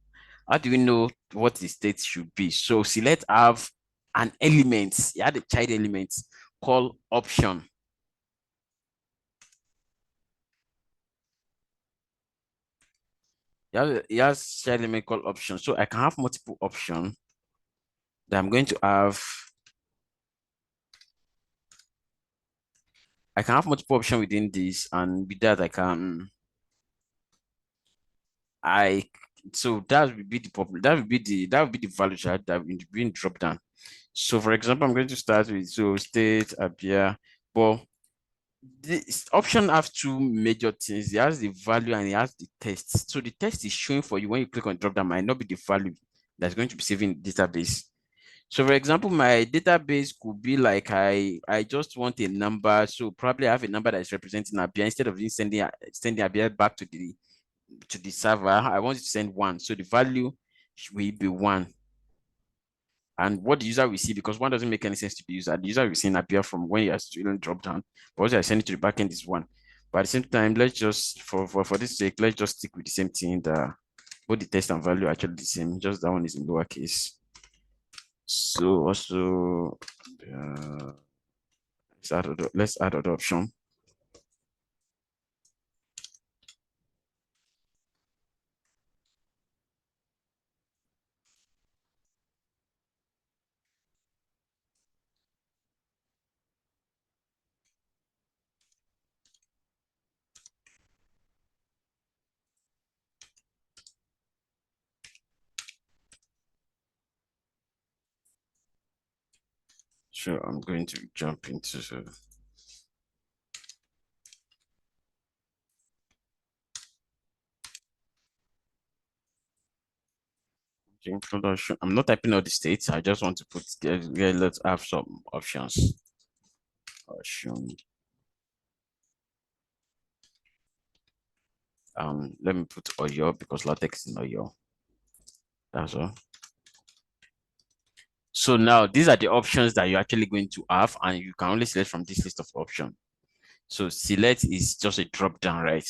How do we know what the state should be? So select have an element, you had a child element called option. You have child element called option. So I can have multiple options that I'm going to have. I can have multiple options within this, and with that I so that would be the problem. That would be the value chart that will be drop down. So for example, I'm going to start with so state appear, but this option have two major things. It has the value and it has the text. So the text is showing for you when you click on drop down might not be the value that's going to be saving in the database. So for example, my database could be like I just want a number. So probably I have a number that is representing Abia instead of sending Abia back to the server. I want to send one. So the value will be one. And what the user will see, because one doesn't make any sense to the user. The user will see an appear from when you are still drop down, but what you are sending to the backend is one. But at the same time, let's just for this sake, let's just stick with the same thing that both the text and value are actually the same. Just that one is in lowercase. So also let's add other option. So I'm going to jump into introduction. I'm not typing all the states. I just want to put let's have some options. Option. Let me put Oyo because latex is in Oyo. That's all. So now these are the options that you're actually going to have, and you can only select from this list of options. So select is just a drop down, right?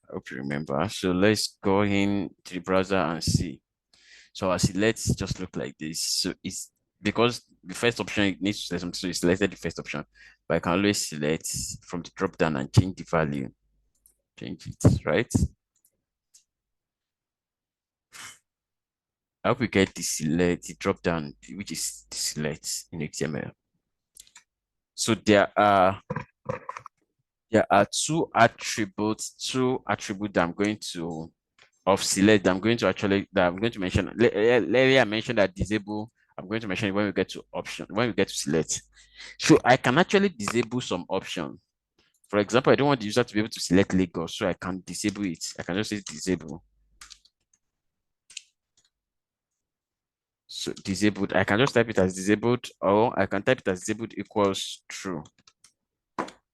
I hope you remember. So let's go in to the browser and see. So our select just look like this. So it's because the first option it needs to select something, so you selected the first option, but I can always select from the drop down and change the value. Change it, right? I hope we get the select, the drop down, which is the select in HTML. So there are two attributes that I'm going to of select that I'm going to actually that I'm going to mention. Let I mention that disable. I'm going to mention it when we get to option, when we get to select. So I can actually disable some option. For example, I don't want the user to be able to select Lagos, so I can disable it. I can just say disable. So disabled, I can just type it as disabled, or I can type it as disabled equals true.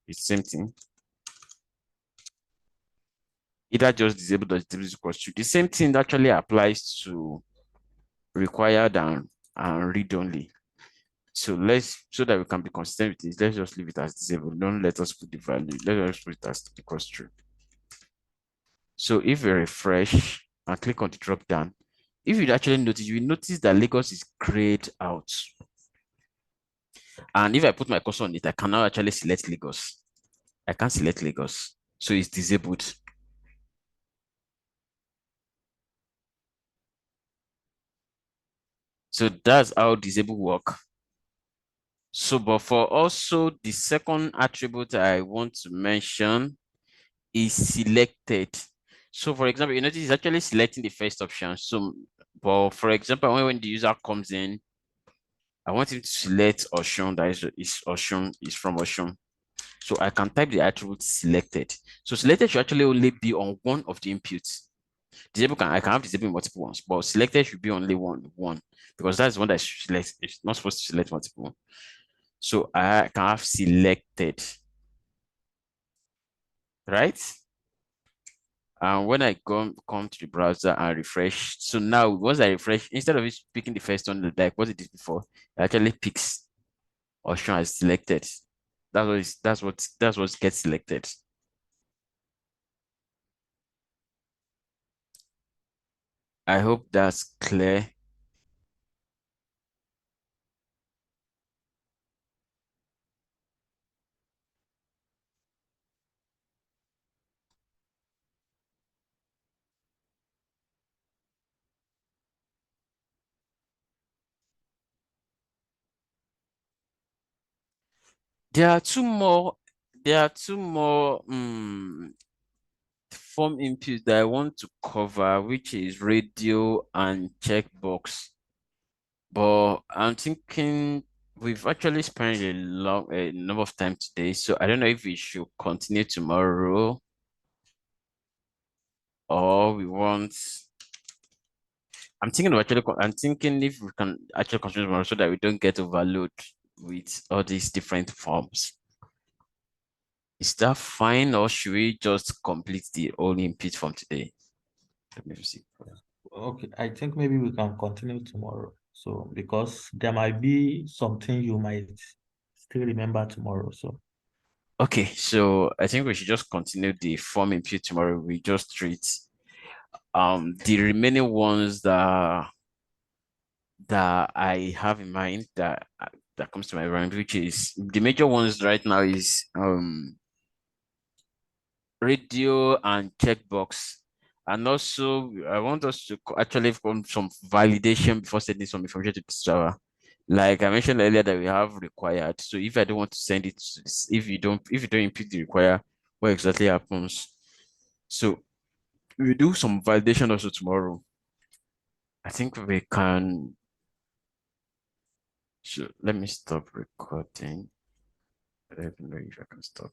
It's the same thing. Either just disabled or disabled equals true. The same thing actually applies to required and read only. So so that we can be consistent with it, let's just leave it as disabled. Don't let us put the value. Let us put it as equals true. So if we refresh and click on the drop down, if you actually notice, you will notice that Lagos is grayed out. And if I put my cursor on it, I can now actually select Lagos. I can't select Lagos. So it's disabled. So that's how disable work. So, but for also the second attribute I want to mention is selected. So for example, you notice it's actually selecting the first option. So, but for example, when the user comes in, I want him to select Oshun, that is Oshun, is from Oshun. So I can type the attribute selected. So selected should actually only be on one of the inputs. I can have disabled multiple ones, but selected should be only one because that's the one that should select. It's not supposed to select multiple. So I can have selected, right? And when I come to the browser and refresh, so now once I refresh, instead of it picking the first one like what it did before, it actually picks Ocean as selected. That's what gets selected. I hope that's clear. There are two more. There are two more form inputs that I want to cover, which is radio and checkbox. But I'm thinking we've actually spent a number of time today, so I don't know if we should continue tomorrow or we want. I'm thinking if we can actually continue tomorrow so that we don't get overload with all these different forms. Is that fine, or should we just complete the whole input from today? Let me see. Okay, I think maybe we can continue tomorrow. So because there might be something you might still remember tomorrow. So Okay, so I think we should just continue the form input tomorrow. We just treat the remaining ones that I have in mind that comes to my mind, which is the major ones right now is radio and checkbox. And also, I want us to actually form some validation before sending some information to the server. Like I mentioned earlier, that we have required. So if I don't want to send it, if you don't input the require, what exactly happens? So we do some validation also tomorrow. I think we can. So let me stop recording. I don't know if I can stop.